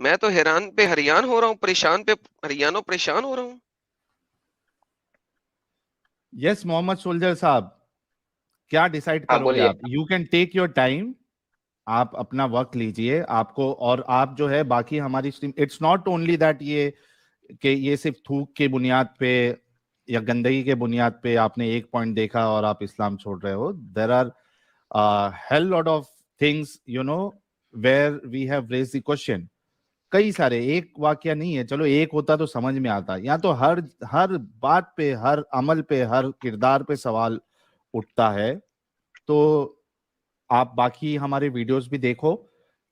मैं तो हैरान पे हरियान हो रहा हूँ, परेशान पे हरियानो परेशान हो रहा हूँ। यस मोहम्मद सोल्जर साहब, क्या डिसाइड हाँ करोगे बोलिए। आप? You can take your time, आप अपना वक्त लीजिए आपको। और आप जो है बाकी हमारी stream, it's not only that ये कि ये सिर्फ थूक के बुनियाद पे या गंदगी के बुनियाद पे आपने एक पॉइंट देखा और आप इस्लाम छोड़ रहे हो। There are hell lot of things you know where we have raised the question. कई सारे, एक वाक्य नहीं है, चलो एक होता तो समझ में आता। यहाँ तो हर हर बात पे, हर अमल पे, हर किरदार पे सवाल उठता है। तो आप बाकी हमारे वीडियोस भी देखो,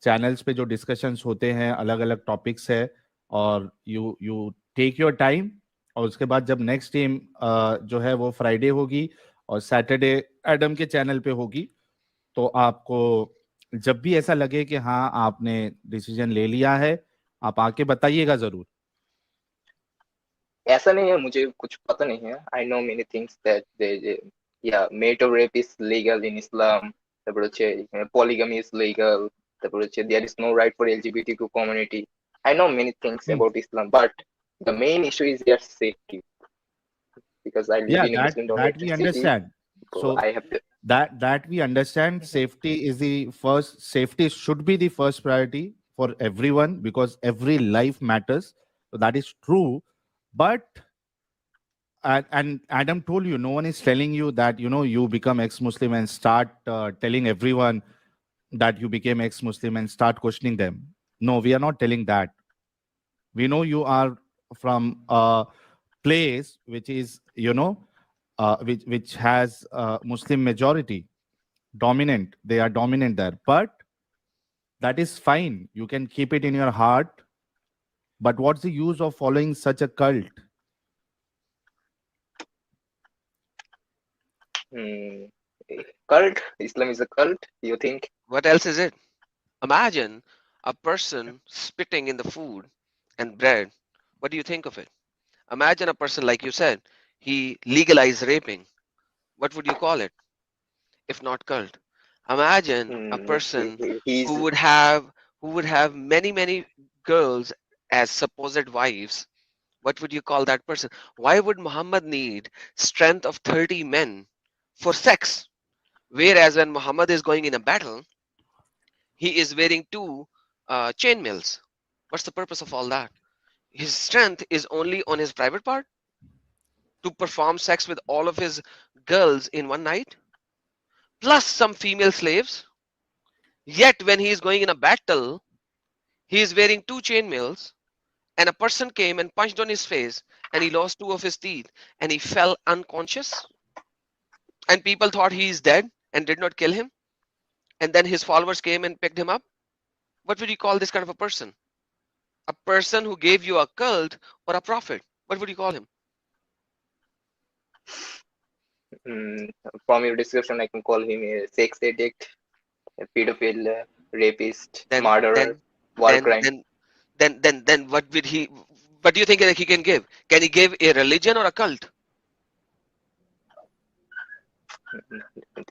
चैनल्स पे जो डिस्कशंस होते हैं, अलग अलग टॉपिक्स है, और यू टेक योर टाइम। और उसके बाद जब नेक्स्ट टीम जो है वो फ्राइडे होगी और सैटरडे एडम के चैनल पे होगी, तो आपको जब भी ऐसा लगे कि हाँ आपने डिसीजन ले लिया है, आप आके बताइएगा जरूर। ऐसा नहीं है, मुझे कुछ पता नहीं है। I know many things that yeah, marital rape is legal in Islam. তারপর হচ্ছে polygamy is legal. তারপর হচ্ছে there is no right for LGBTQ community. I know many things about Islam, but the main issue is their safety. Because I live Yeah, in a that Muslim-dominated we city, understand. so So I have to. that we understand. Safety is the first. Safety should be the first priority for everyone because every life matters. So that is true. But and Adam told you, no one is telling you that you become ex-Muslim and start telling everyone that you became ex-Muslim and start questioning them. No, we are not telling that. We know you are from a place which is which has Muslim majority dominant. They are dominant there, but that is fine. You can keep it in your heart. But what's the use of following such a cult? Cult? Islam is a cult, you think? What else is it? Imagine a person spitting in the food and bread. What do you think of it? Imagine a person, like you said, he legalized raping. What would you call it if not cult? Imagine a person He's who would have many girls as supposed wives. What would you call that person? Why would Muhammad need strength of 30 men for sex? Whereas when Muhammad is going in a battle, he is wearing 2 chainmails. What's the purpose of all that? His strength is only on his private part to perform sex with all of his girls in one night, plus some female slaves. Yet when he is going in a battle, he is wearing 2 chainmails, and a person came and punched on his face, and he lost 2 of his teeth, and he fell unconscious. And people thought he is dead and did not kill him. And then his followers came and picked him up. What would you call this kind of a person? A person who gave you a cult or a prophet? What would you call him? from your description, I can call him a sex addict, a pedophile, rapist, Then murderer, war then crime. then what do you think that he can give? Can he give a religion or a cult?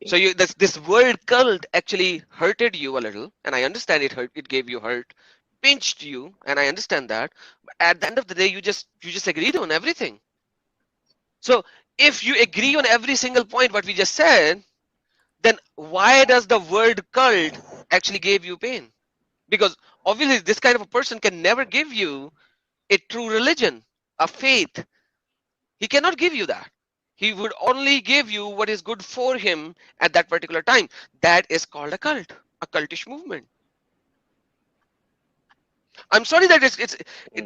So this word cult actually hurted you a little, and I understand it gave you hurt, pinched you, and I understand that. But at the end of the day, you just agreed on everything. So if you agree on every single point what we just said, then why does the word cult actually give you pain? Because obviously this kind of a person can never give you a true religion, a faith. He cannot give you that. He would only give you what is good for him at that particular time. That is called a cult, a cultish movement. I'm sorry that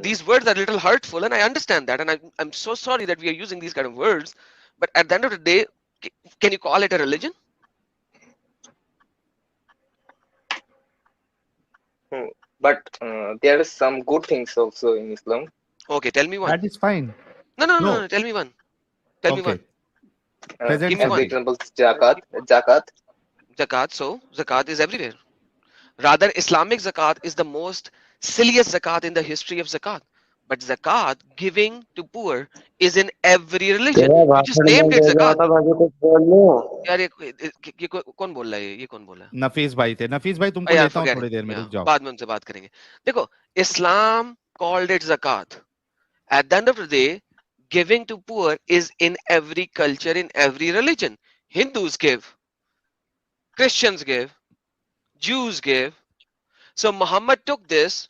these words are a little hurtful, and I understand that, and I'm so sorry that we are using these kind of words. But at the end of the day, can you call it a religion? But there are some good things also in Islam. Okay, tell me one. That is fine. No. Tell me one. Tell me one. Present Give me As one. example, zakat. Zakat. So zakat is everywhere. Rather, Islamic zakat is the most silliest zakat in the history of zakat. But zakat giving to poor is in every religion. You just named it zakat. यार ये कौन बोल रहा है? ये कौन बोल रहा है? नफीस भाई थे। नफीस भाई तुमको यार लेता हूँ forget थोड़ी it. देर में, Yeah, रुक जाओ। बाद में उनसे बात करेंगे। देखो, Islam called it zakat. At the end of the day, giving to poor is in every culture, in every religion. Hindus give, Christians give, Jews give. So Muhammad took this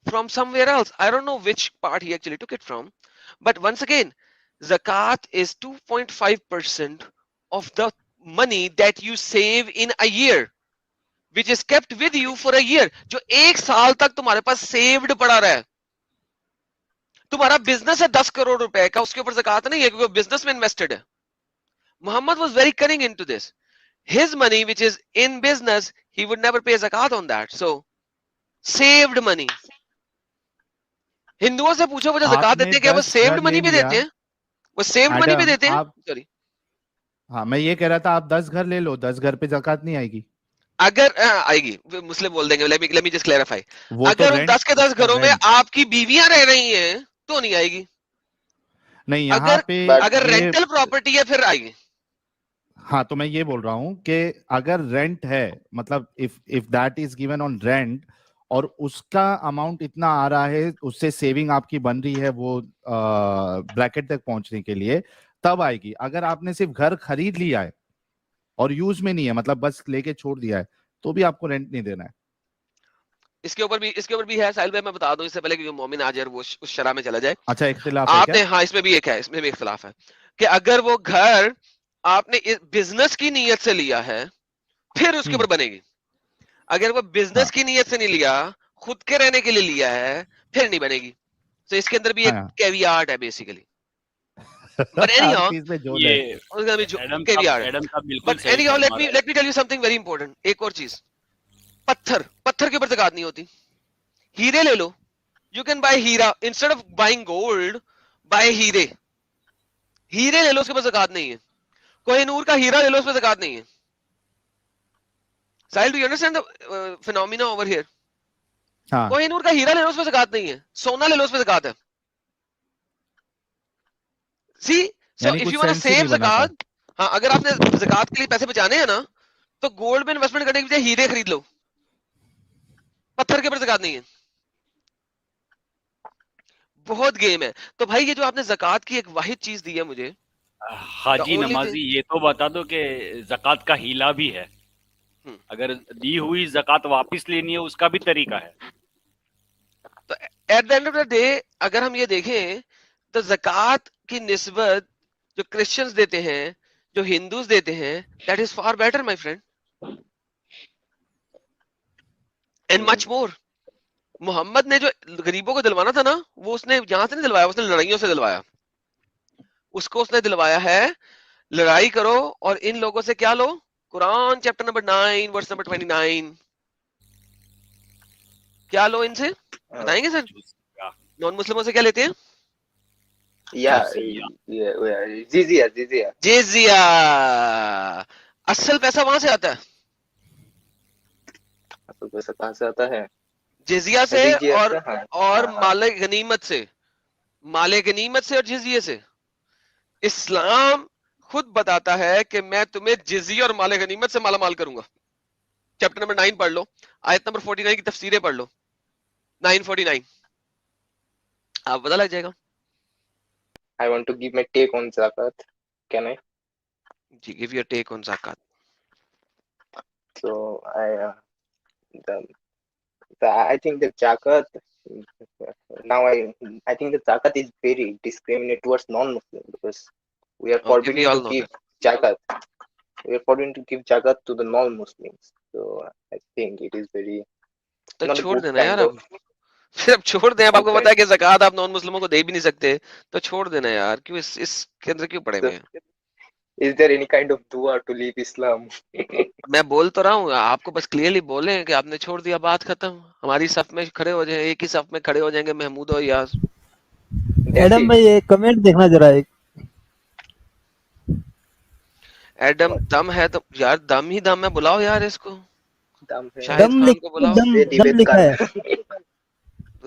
from somewhere else. I don't know which part he actually took it from. But once again, zakat is 2.5% of the money that you save in a year, which is kept with you for a year. जो एक साल तक तुम्हारे पास saved पड़ा रहा है। तुम्हारा business है 10 करोड़ रुपए का, उसके ऊपर ज़कात नहीं है क्योंकि बिजनेस में इन्वेस्टेड है। Muhammad was very cunning into this. His money, which is in business, he would never pay zakat on that. So, saved money. हिंदुओं से पूछो वो जो ज़कात आपने देते हैं क्या वो 10 saved घर money ले पे लिया, देते हैं? वो saved money पे एडम देते हैं? आप, सॉरी, हाँ मैं ये कह रहा था आप 10 घर ले लो, 10 घर पे ज़कात नहीं आएगी। अगर आएगी, मुस्लिम बोल देंगे। let me just clarify. वो तो अगर उन रेंट, 10 के 10 घरों में रेंट आपकी बीवियां रह रही हैं तो नहीं आएगी। नहीं, यहाँ अगर पे अगर ये, रेंटल प्रॉपर्टी है फिर आएगी। हाँ तो मैं ये बोल रहा हूँ कि अगर रेंट है, मतलब if that is given on rent और उसका अमाउंट इतना आ रहा है, उससे सेविंग आपकी बन रही है वो ब्रैकेट तक पहुंचने के लिए, तब आएगी। अगर आपने सिर्फ घर खरीद लिया है और यूज में नहीं है, मतलब बस लेके छोड़ दिया है, तो भी आपको रेंट नहीं देना है। इसके ऊपर भी है साहिल भाई, मैं बता दूं इससे पहले कि मोमिन आ जाए और वो उस शरह में चला जाए। अच्छा, इख्तिलाफ है आपने, क्या? हाँ इसमें भी एक है, इसमें भी इख्तिलाफ है कि अगर वो घर आपने बिजनेस की नीयत से लिया है फिर उसके ऊपर बनेगी। अगर वो बिजनेस की नीयत से नहीं लिया, खुद के रहने के लिए लिया है, फिर नहीं बनेगी। तो इसके अंदर भी एक कैवियाट है बेसिकली। But anyhow, हर चीज में जोड़ है। ये उसका भी एडम कैवियाट है। एडम का बिल्कुल But सही anyhow, फरमा रहा let me tell you something very important. एक और चीज, पत्थर के ऊपर ज़कात नहीं होती। हीरे ले लो, you can buy Heera instead of buying gold, buy हीरे ले लो, उसके ऊपर ज़कात नहीं है। कोहिनूर का हीरा ले लो, उस पर ज़कात नहीं है। Sahil, do you understand the phenomena over here? हाँ, कोहिनूर का हीरा ले लो, उस पर ज़कात नहीं है। सोना ले लो, उस पर ज़कात है। See, so यानी if कुछ you want to सेंस ही नहीं save बना था। ज़कात, हाँ अगर आपने ज़कात के लिए पैसे बचाने हैं ना, तो गोल्ड में इन्वेस्टमेंट करने के बजाय हीरे खरीद लो। पत्थर के ऊपर ज़कात नहीं है। बहुत गेम है। तो भाई ये जो आपने ज़कात की एक वाहिद चीज दी है मुझे, हाजी The only नमाजी, ये तो बता दो कि ज़कात का हीला भी है। अगर दी हुई ज़कात वापस लेनी है उसका भी तरीका है। तो at the end of the day अगर हम ये देखें तो ज़कात की निस्बत जो क्रिश्चियंस देते हैं, जो हिंदूज देते हैं, that is far better my friend and much more. Muhammad ने जो गरीबों को दिलवाना था ना, वो उसने यहां से नहीं दिलवाया, उसने लड़ाइयों से दिलवाया। उसको उसने दिलवाया है लड़ाई करो और इन लोगों से क्या लो, Quran chapter number 9 verse number 29, क्या लो इनसे, बताएंगे सर? नॉन मुस्लिमों से क्या लेते हैं? जिजिया। असल पैसा वहां से आता है, असल पैसा कहाँ से आता है? जिजिया से और हाँ। माले गनीमत से, और जिजिये से। इस्लाम खुद बताता है कि मैं तुम्हें जिजिया और माले गनीमत से माला माल करूंगा। चैप्टर नंबर 9 पढ़ लो, आयत नंबर 49 की तफसीरें पढ़ लो, 949, आप पता लग जाएगा। I want to give my take on zakat. Can I? Give your take on zakat. So I think that zakat now I think that zakat is very discriminate towards non-Muslim because we are forbidden to give zakat. We are forbidden to give zakat to the non-Muslims. So I think it is very. तो छोड़ देना यार अब, फिर अब छोड़ दें। अब आपको पता है कि ज़कात आप नॉन मुस्लिमों को दे भी नहीं सकते, तो छोड़ देना यार, क्यों इसके अंदर क्यों पड़े हुए हैं? Is there any kind of dua to leave Islam? मैं बोल तो रहा हूँ, आपको बस क्लियरली बोले कि आपने छोड़ दिया, बात खत्म। हमारी सफ में खड़े हो जाए, एक ही सफ में खड़े हो जाएंगे महमूद और यार। एडम भाई एक कमेंट देखना जरा। एक एडम दम है तो यार दम ही दम है, बुलाओ यार इसको, दम है। शाहिद खान को बुलाओ। दम लिखा है।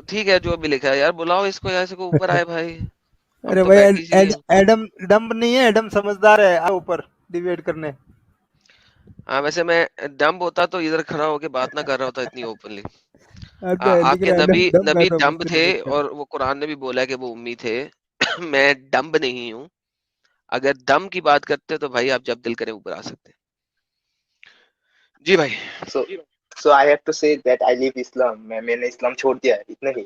ठीक है जो भी लिखा है यार, बुलाओ इसको यार, इसको ऊपर आए भाई। हम अरे तो भाई बैठ ही लिए। एडम डम्ब नहीं है, एडम समझदार है, आओ ऊपर डिबेट करने। हाँ वैसे मैं डम्ब होता तो इधर खड़ा होके बात ना कर रहा होता इतनी ओपनली। लिख आपके रहा है नबी एडम डम्ब है नबी तो डम्ब मुझसे थे डिबेट कर। और वो कुरान ने भी बोला है कि वो उम्मी थे। मैं डम्ब नहीं हूँ। अगर दम की बात करते हो तो भाई आप जब दिल करे ऊपर आ सकते हैं। जी भाई। So, so I have to say that I leave Islam. मैंने इस्लाम छोड़ दिया है, इतना ही।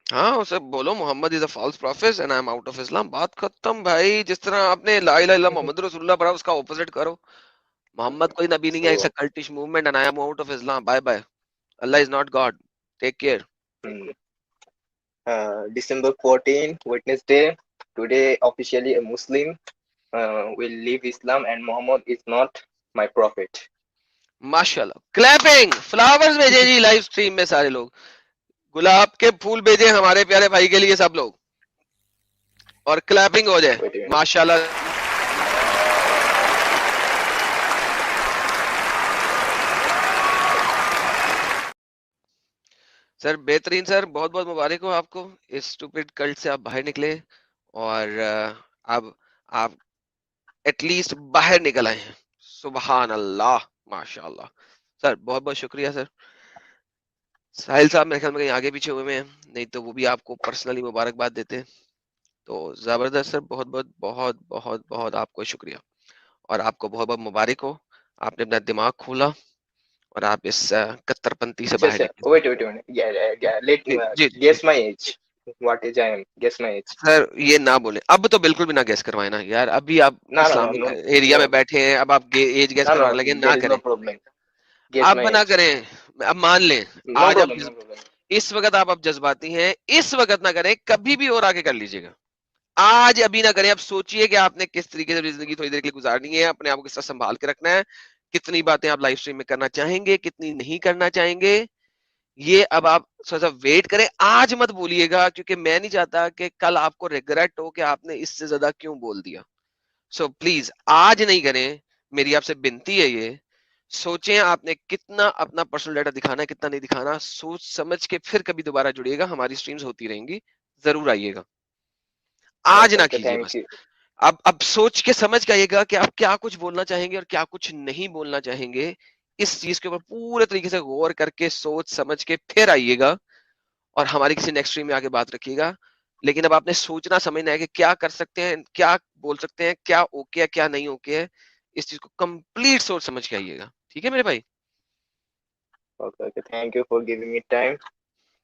हाँ उसे बोलो Muhammad is a false prophet and I am out of Islam, बात खत्म भाई। जिस तरह आपने ला इलाहा इल्लल्लाह मोहम्मद रसूलुल्लाह पढ़ा उसका ऑपोजिट करो। मोहम्मद कोई नबी नहीं है, it's So, a cultish movement and I am out of Islam, bye bye. Allah is not God, take care. December 14, Wednesday. Today, officially a Muslim will leave Islam, and Muhammad is not my prophet. माशाल्लाह, clapping, flowers भेजे जी live stream में सारे लोग, गुलाब के फूल भेजे हमारे प्यारे भाई के लिए सब लोग, और क्लैपिंग हो जाए। Wait a minute. माशाल्लाह। सर बेहतरीन सर, बहुत बहुत मुबारक हो आपको, इस स्टूपिड कल्ट से आप बाहर निकले और अब आप एटलीस्ट बाहर निकल आए हैं। सुबहान अल्लाह, माशाल्लाह। सर बहुत बहुत शुक्रिया सर। साहिल साहब मेरे ख्याल में कहीं आगे पीछे हुए में हैं, नहीं तो वो भी आपको पर्सनली मुबारकबाद देते हैं। तो जबरदस्त सर, बहुत बहुत बहुत बहुत बहुत आपको शुक्रिया और आपको बहुत बहुत मुबारक हो। आपने अपना दिमाग खोला और आप इस कट्टरपंथी से बाहर निकले। Wait a minute. Yeah. Let me जी guess my age. What age I am? Guess my age. Sir ये ना बोले, अब तो बिल्कुल भी ना गैस करवाए ना यार, अभी आप No, इस्लामिक एरिया में बैठे हैं, अब आप एज गैस no, करवाने लगे, ना there is करें। no problem. Guess अब my ना age. करें, अब मान लें। No आज problem, अब no problem. इस वक्त आप जज्बाती हैं, इस वक्त ना करें, कभी भी और आगे कर लीजिएगा। आज अभी ना करें, अब सोचिए कि आपने किस तरीके से जिंदगी थोड़ी देर के लिए गुजारनी है, अपने आप को किस तरह संभाल के रखना है, कितनी बातें आप लाइव स्ट्रीम में करना चाहेंगे, कितनी नहीं करना चाहेंगे, ये अब आप थोड़ा सा वेट करें। आज मत बोलिएगा, क्योंकि मैं नहीं चाहता कि कल आपको रिग्रेट हो कि आपने इससे ज्यादा क्यों बोल दिया। सो प्लीज आज नहीं करें, मेरी आपसे विनती है ये। सोचें आपने कितना अपना पर्सनल डाटा दिखाना है, कितना नहीं दिखाना, सोच समझ के फिर कभी दोबारा जुड़िएगा। हमारी स्ट्रीम्स होती रहेंगी, जरूर आइएगा। आज ना Okay, कीजिए thank बस। you. अब सोच के समझ के आइएगा कि आप क्या कुछ बोलना चाहेंगे और क्या कुछ नहीं बोलना चाहेंगे। इस चीज के ऊपर पूरे तरीके से गौर करके सोच समझ के फिर आइएगा और हमारी किसी नेक्स्ट स्ट्रीम में आके बात रखिएगा। लेकिन अब आपने सोचना समझना है कि क्या कर सकते हैं, क्या बोल सकते हैं, क्या ओके है, क्या नहीं ओके है। इस चीज को कंप्लीट सोच समझ के आइएगा, ठीक है मेरे भाई। Okay. Thank you for giving me time.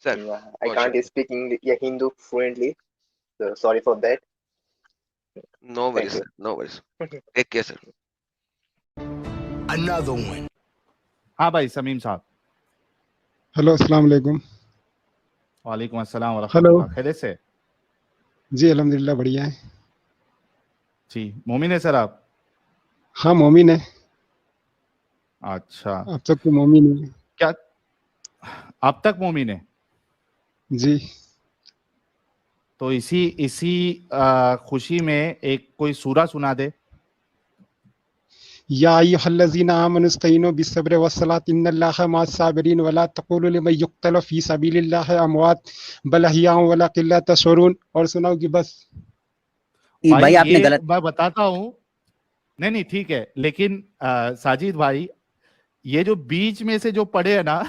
Sir I बहुत can't शुक्रिया। speak Hindu fluently, so sorry for that. No worries Thank sir, no worries, take care sir. Another one. हाँ भाई समीम साहब। हेलो अस्सलाम वालेकुम। वालेकुम अस्सलाम व हेलो रहमतुल्लाह। खैरियत से? जी अल्हम्दुलिल्लाह बढ़िया है। जी मोमिन है सर आप? हाँ मोमिन है। अच्छा, अब तक तो मोमिन है। क्या अब तक मोमिन है? जी तो इसी खुशी में एक कोई सूरा सुना दे। या अय्युहल्लज़ीना आमनुस्तईनु बिस्सब्रि वस्सलाति इन्नल्लाहा मअस-साबिरीन वला तक़ूलू लिमन युक़्तलु फ़ी सबीलिल्लाहि अमवात बल अहयाउन वलाकिन ला तशऊरून। और सुनाओ कि बस भाई आपने गलत, मैं बताता हूँ। नहीं ठीक है, लेकिन साजिद भाई ये जो बीच में से जो पढ़े है ना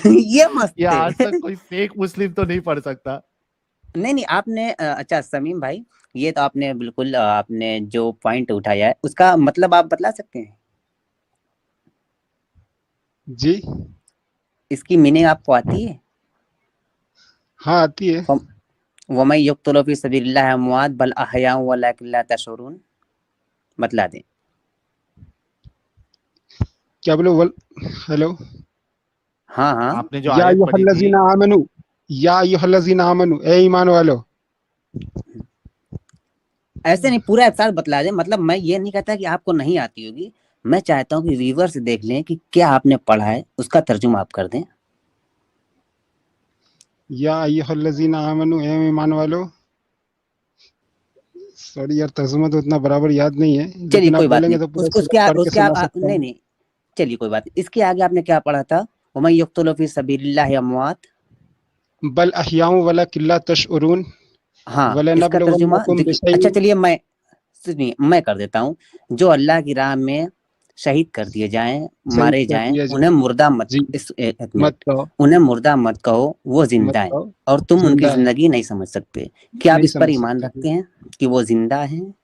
ये मस्त ये है। आज तक कोई फेक मुस्लिम तो नहीं पढ़ सकता। नहीं आपने अच्छा समीम भाई, ये तो आपने बिल्कुल आपने जो पॉइंट उठाया है उसका मतलब आप बतला सकते हैं? जी इसकी मीनिंग आपको आती है? हाँ आती है। वमन युक़्तलु फ़ी सबीलिल्लाहि अमवात बल अहयाउन वलाकिन ला तशऊरून, बतला दें। क्या बोलो? हेलो हाँ आपने जो या आयत पढ़ी थी, अय्युहल्लज़ीना आमनु, या अय्युहल्लज़ीना आमनु, ए ईमान वालों। ऐसे नहीं, पूरा एक साथ बतला दें। मतलब मैं ये नहीं कहता कि आपको नहीं आती होगी, मैं चाहता हूँ कि व्यूअर्स देख लें कि क्या आपने पढ़ा है, उसका तर्जुमा आप कर दें। या अय्युहल्लज़ीना आमनु, ए ईमान वालों। सॉरी यार, तर्जुमा तो उतना बराबर याद नहीं है, चलिए लेकिन आप कोई बात बोलेंगे नहीं, तो पूरा उसके पढ़ के सुना सकता हूँ। नहीं चलिए कोई बात नहीं। इसके आगे आपने क्या पढ़ा था? वमन युक़्तलु फ़ी सबीलिल्लाहि अमवात बल अहियाउ वला किल्ला तशउरून हाँ, इसका वलनब्लुवन्नकुम तर्जुमा देखिए, बिशैइन। अच्छा चलिए सुनिए, मैं कर देता हूँ। जो अल्लाह की राह में शहीद कर दिए जाएं, शहीद मारे कर जाएं, दिया जाए उन्हें मुर्दा मत जी एक मत मिनट, कहो उन्हें मुर्दा मत कहो, वो मत जिंदा है कहो और तुम उनकी जिंदा है जिंदगी नहीं समझ सकते। क्या आप नहीं इस पर समझ ईमान सकते रखते हैं कि वो जिंदा हैं?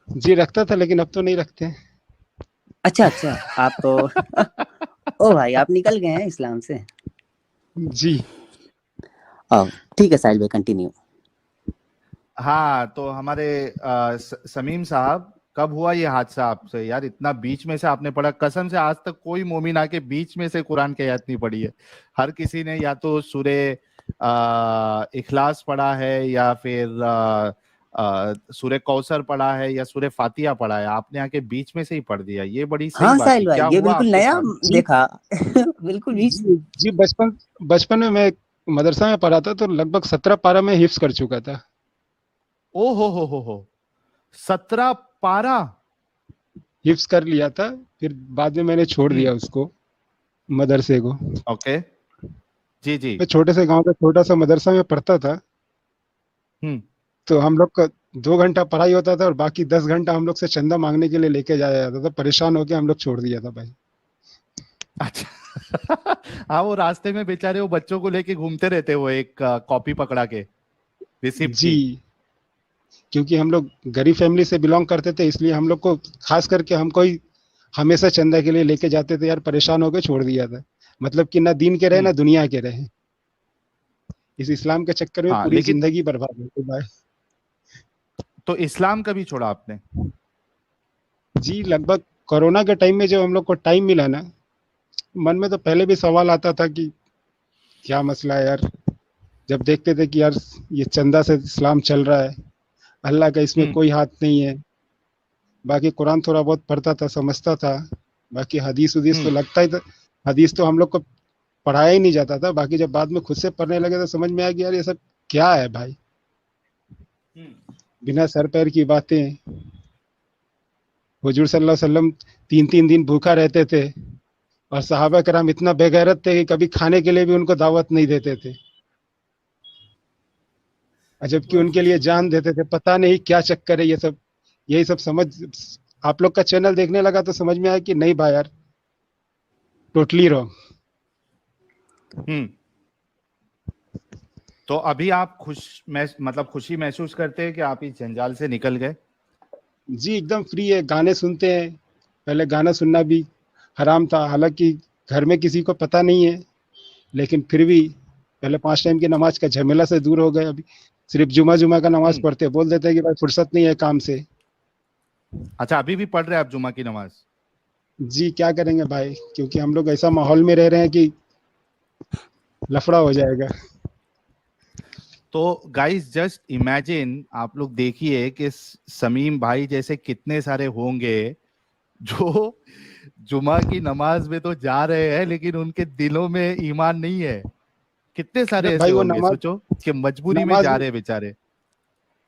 जी रखता था लेकिन अब तो नहीं रखते हैं। अच्छा, आप ओ भाई, आप निकल गए हैं इस्लाम से। जी ठीक है साहिल भाई, कंटिन्यू। हाँ, तो हमारे समीम साहब, कब हुआ ये हादसा आपसे यार? इतना बीच में से आपने पढ़ा? कसम से आज तक कोई मोमिन आके बीच में से कुरान की आयत नहीं पढ़ी है। हर किसी ने या तो सूरे इखलास पढ़ा है या फिर सूरे कौसर पढ़ा है या सूरे फातिहा पढ़ा है। आपने आके बीच में से ही पढ़ दिया, ये बड़ी सही हाँ बात साहिल की। भाई, क्या ये हुआ बिल्कुल आपके नया साथ? जी देखा बिल्कुल भी। जी बचपन में मैं मदरसा में पढ़ा था तो लगभग 17 पारा में हिफ्स कर चुका था। ओ हो 17 पारा हिफ्स कर लिया था, फिर बाद में मैंने छोड़ दिया उसको, मदरसे को। ओके, जी मैं छोटे से गांव का छोटा सा मदरसा में पढ़ता था। तो हम लोग का 2 घंटा पढ़ाई होता था और बाकी 10 घंटा हम लोग से चंदा मांगने के लिए लेके जाया जाता था। परेशान होके हम लोग छोड़ दिया था भाई। अच्छा हाँ, वो रास्ते में बेचारे वो बच्चों को लेके घूमते रहते, वो एक कॉपी पकड़ा के रिसिप्ट जी की। क्योंकि हम लोग गरीब फैमिली से बिलोंग करते थे, इसलिए हम लोग को खास करके हमको ही हमेशा चंदा के लिए लेके जाते थे यार। परेशान होके छोड़ दिया था, मतलब कि ना दीन के रहे ना दुनिया के रहे। इस इस्लाम के चक्कर में हाँ, पूरी लेकिन जिंदगी बर्बाद हो गई भाई। तो इस्लाम कभी छोड़ा आपने? जी लगभग कोरोना के टाइम में जब हम लोग को टाइम मिला ना, मन में तो पहले भी सवाल आता था कि क्या मसला है यार। जब देखते थे कि यार ये चंदा से इस्लाम चल रहा है, अल्लाह का इसमें कोई हाथ नहीं है। बाकी कुरान थोड़ा बहुत पढ़ता था, समझता था। बाकी हदीस उदीस तो लगता ही था, हदीस तो हम लोग को पढ़ाया ही नहीं जाता था। बाकी जब बाद में खुद से पढ़ने लगे तो समझ में आया कि यार ये सब क्या है भाई, बिना सर पैर की बातें। हुजूर सल्लल्लाहु अलैहि वसल्लम 3-3 दिन भूखा रहते थे और सहाबा कराम इतना बेगैरत थे कि कभी खाने के लिए भी उनको दावत नहीं देते थे, जबकि उनके लिए जान देते थे। पता नहीं क्या चक्कर है ये सब। यही सब समझ आप लोग का चैनल देखने लगा तो समझ में आया कि नहीं भाई यार, टोटली रॉन्ग। तो अभी आप मतलब खुशी महसूस करते हैं कि आप इस जंजाल से निकल गए? जी एकदम फ्री है। गाने सुनते हैं, पहले गाना सुनना भी हराम था, हालांकि घर में किसी को पता नहीं है, लेकिन फिर भी पहले 5 टाइम की नमाज का झमेला से दूर हो गए। अभी सिर्फ जुमा का नमाज पढ़ते, बोल देते हैं कि भाई फुर्सत नहीं है काम से। अच्छा, अभी भी पढ़ रहे हैं आप जुमा की नमाज? जी क्या करेंगे भाई, क्योंकि हम लोग ऐसा माहौल में रह रहे हैं कि लफड़ा हो जाएगा। तो गाइस जस्ट इमेजिन, आप लोग देखिए कि समीम भाई जैसे कितने सारे होंगे जो जुमा की नमाज में तो जा रहे हैं लेकिन उनके दिलों में ईमान नहीं है। कितने सारे ऐसे भाई वो होंगे, सोचो कि मजबूरी में जा रहे हैं बेचारे।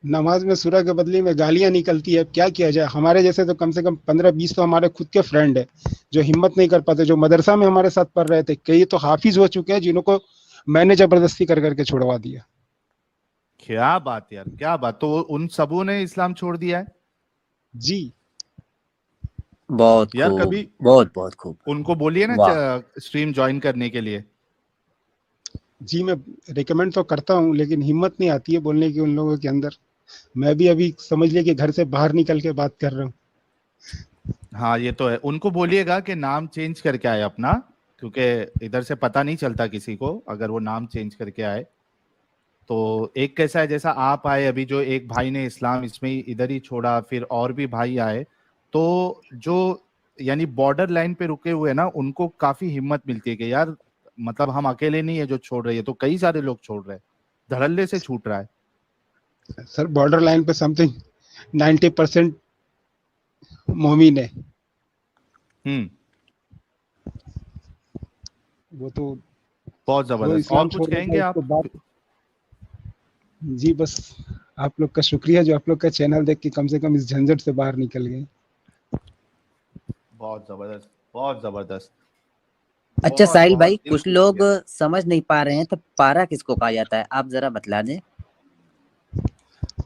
नमाज में सूरह के बदले में गालियां निकलती है, क्या किया जाए। हमारे जैसे तो कम से कम 15-20 तो हमारे खुद के फ्रेंड है जो हिम्मत नहीं कर पाते, जो मदरसा में हमारे साथ पढ़ रहे थे। कई तो हाफिज हो चुके हैं जिनको मैंने जबरदस्ती कर करके छुड़वा दिया। क्या बात यार, क्या बात। तो उन सबों ने इस्लाम छोड़ दिया है? जी बहुत यार खूब, कभी बहुत खूब। उनको बोलिए ना स्ट्रीम ज्वाइन करने के लिए। जी मैं रिकमेंड तो करता हूँ, लेकिन हिम्मत नहीं आती है बोलने की उन लोगों के अंदर। मैं भी अभी समझ लिया कि घर से बाहर निकल के बात कर रहा हूँ। हाँ ये तो है। उनको बोलिएगा कि नाम चेंज करके आए अपना, क्योंकि इधर से पता नहीं चलता किसी को अगर वो नाम चेंज करके आए। तो एक कैसा है, जैसा आप आए अभी, जो एक भाई ने इस्लाम इसमें इधर ही छोड़ा, फिर और भी भाई आए, तो जो यानी बॉर्डर लाइन पे रुके हुए ना, उनको काफी हिम्मत मिलती है कि यार मतलब हम अकेले नहीं है जो छोड़ रहे हैं, तो कई सारे लोग छोड़ रहे हैं, धड़ल्ले से छूट रहा है। सर बॉर्डर लाइन पे समथिंग 90% मोमिन है। वो तो बहुत जबरदस्त। और कुछ कहेंगे आप? जी बस आप लोग का शुक्रिया जो आप लोग का चैनल देख के कम से कम इस झंझट से बाहर निकल गए। बहुत जबरदस्त, बहुत जबरदस्त। अच्छा बहुत साहिल बहुत भाई, दिल कुछ खुश लोग हो गया। समझ नहीं पा रहे हैं तो पारा किसको कहा जाता है, आप जरा बतला दें।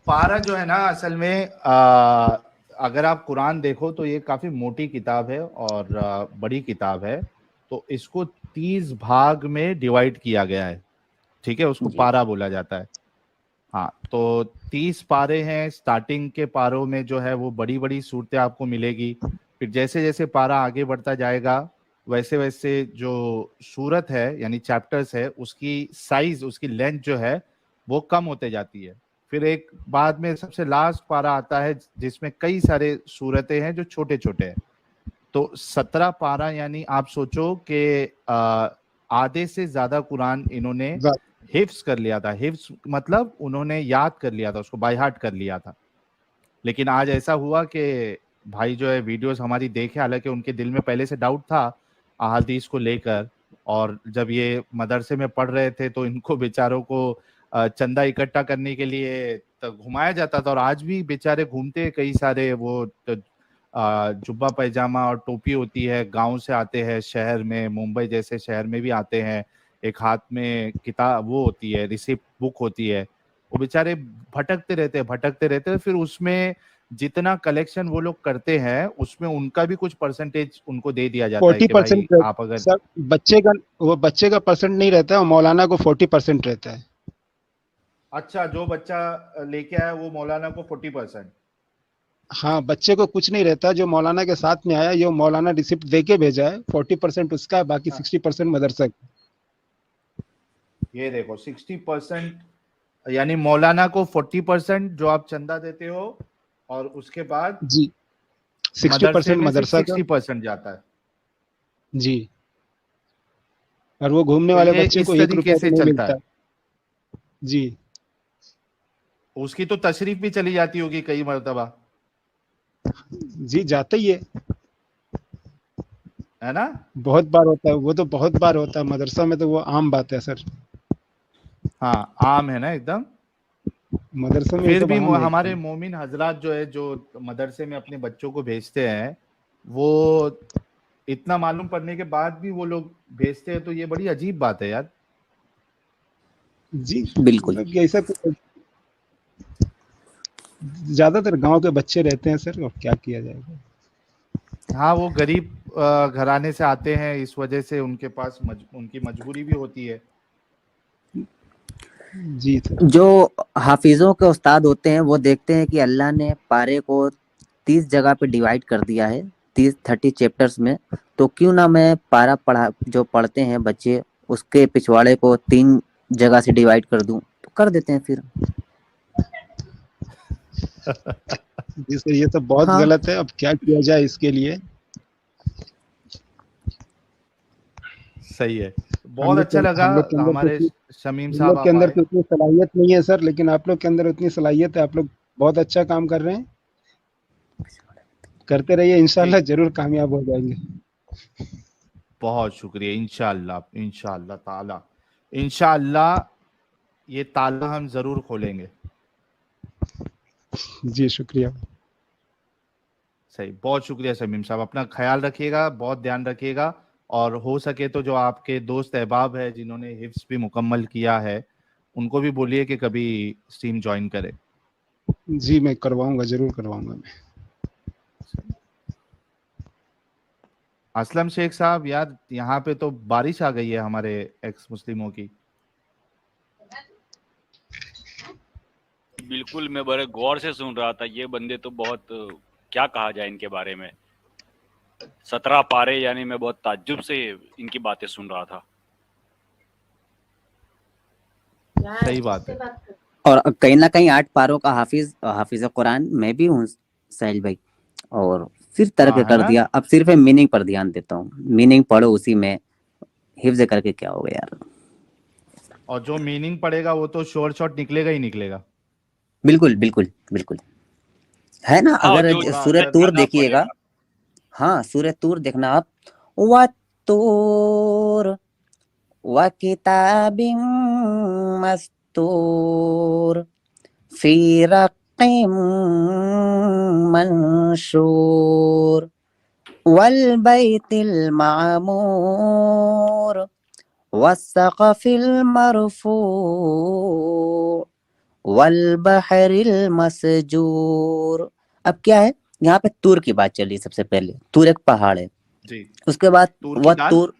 पारा जो है ना, असल में अगर आप कुरान देखो तो ये काफी मोटी किताब है और बड़ी किताब है। तो इसको 30 भाग में डिवाइड किया गया है, ठीक है, उसको जी पारा बोला जाता है। हाँ, तो 30 पारे हैं। स्टार्टिंग के पारों में जो है वो बड़ी बड़ी सूरतें आपको मिलेगी। फिर जैसे जैसे पारा आगे बढ़ता जाएगा वैसे वैसे जो सूरत है यानी चैप्टर्स है उसकी साइज, उसकी लेंथ जो है वो कम होते जाती है। फिर एक बाद में सबसे लास्ट पारा आता है जिसमें कई सारे सूरतें हैं जो छोटे छोटे हैं। तो 17 पारा, यानी आप सोचो कि आधे से ज्यादा कुरान इन्होंने हिफ्स कर लिया था। हिफ्स मतलब उन्होंने याद कर लिया था, उसको बाय हार्ट कर लिया था। लेकिन आज ऐसा हुआ कि भाई जो है वीडियोस हमारी देखे, हालांकि उनके दिल में पहले से डाउट था अहादीस को लेकर, और जब ये मदरसे में पढ़ रहे थे तो इनको बेचारों को चंदा इकट्ठा करने के लिए तो घुमाया जाता था, और आज भी बेचारे घूमते हैं कई सारे। वो जुब्बा पैजामा और टोपी होती है, गांव से आते हैं शहर में, मुंबई जैसे शहर में भी आते हैं, एक हाथ में किताब वो होती है, रिसिप्ट बुक होती है। वो बेचारे भटकते रहते हैं। फिर उसमें जितना कलेक्शन वो लोग करते हैं उसमें उनका भी कुछ परसेंटेज उनको दे दिया जाता है कि भाई 40% आप अगर सर, बच्चे का परसेंट नहीं रहता है, और मौलाना को 40% रहता है। अच्छा, जो बच्चा लेके आया वो मौलाना को 40%। हाँ, बच्चे को कुछ नहीं रहता, जो मौलाना के साथ में आया ये मौलाना रिसिप्ट दे के भेजा है, 40% उसका है, बाकी 60% मदरसा का। ये देखो 60%, यानी मौलाना को 40% जो आप चंदा देते हो, और उसके बाद जी, मदरसे 60% में से मदरसा का। 60% जाता है। जी, और वो घूमने तो वाले ये बच्चे इस को 1 तरीके रुपया से तो नहीं चलता मिलता। है। जी, उसकी तो तशरीफ भी चली जाती होगी कई मर्तबा, जी जाता ही है ना? बहुत बार होता है, वो तो बहुत बार होता है मदरसा में, तो वो आम बात है सर। हाँ, आम है ना एकदम। मदरसा में ये फिर सब भी आम है हमारे एकदम। मोमिन हजरात जो है, जो मदरसे में अपने बच्चों को भेजते हैं, वो इतना मालूम पड़ने के बाद भी वो लोग भेजते हैं, तो ये बड़ी अजीब बात है यार। जी, बिल्कुल। मतलब ऐसा कुछ, ज्यादातर गांव के बच्चे रहते हैं सर, और क्या किया जाएगा। हाँ, वो गरीब घराने से आते हैं, इस वजह से उनके पास उनकी मजबूरी भी होती है। जी सर। जो हाफिजों के उस्ताद होते हैं वो देखते हैं कि अल्लाह ने पारे को 30 जगह पे डिवाइड कर दिया है, 30 चैप्टर्स में, तो क्यों ना मैं पारा पढ़ा जो पढ़ते हैं बच्चे उसके पिछवाड़े को 3 जगह से डिवाइड कर दूं, तो कर देते हैं फिर। जी सर, ये तो बहुत हाँ गलत है, अब क्या किया जाए इसके लिए। सही है, हम बहुत लोग अच्छा लगा हम लोग के अंदर तो हमारे शमीम हम साहब लोग के आप अंदर आए। तो उतनी सलाहियत नहीं है सर, लेकिन आप लोग के अंदर उतनी सलाहियत है, आप लोग बहुत अच्छा काम कर रहे हैं, करते रहिए, जी, इंशाल्लाह जरूर कामयाब हो जाएंगे। बहुत शुक्रिया। इंशाअल्लाह, इंशाअल्लाह ताला, इंशाअल्लाह ये ताला हम जरूर खोलेंगे। जी शुक्रिया। सही, बहुत शुक्रिया शमीम साहब, अपना ख्याल रखिएगा, बहुत ध्यान रखिएगा। और हो सके तो जो आपके दोस्त अहबाब है जिन्होंने हिफ्स भी मुकम्मल किया है, उनको भी बोलिए कि कभी स्ट्रीम ज्वाइन करे। जी मैं करवाऊंगा, जरूर करवाऊंगा मैं। असलम शेख साहब, यार यहाँ पे तो बारिश आ गई है हमारे एक्स मुस्लिमों की। बिल्कुल, मैं बड़े गौर से सुन रहा था। ये बंदे तो बहुत, क्या कहा जाए इनके बारे में, 17 पारे, यानी मैं बहुत ताज्जुब से इनकी बातें सुन रहा था। सही बात है। और कहीं ना कहीं 8 पारों का हाफिज कुरान मैं भी हूँ साहिल भाई, और फिर तर्क हाँ, है कर ना? दिया, अब सिर्फ मीनिंग पर ध्यान देता हूँ, मीनिंग पढ़ो उसी में, हिफ्ज करके क्या होगा यार। और जो मीनिंग पड़ेगा वो तो शोर शॉट निकलेगा ही निकलेगा। बिल्कुल बिल्कुल बिल्कुल, है ना। हाँ, अगर जो पूरा सूरह अगर तूर जाना देखिएगा, पड़ेगा। हाँ सूरह तूर देखना आप, वत्तूर व किताबिम मस्तूर फी रक्किम मंशूर, वल बैतिल मामूर वस्सक़फ़िल मरफ़ू वल बहरिल मसजूर। अब क्या है, यहाँ पे तूर की बात चल रही है। सबसे पहले तूर एक पहाड़ है, जी उसके बाद तूर की वह दाल तूर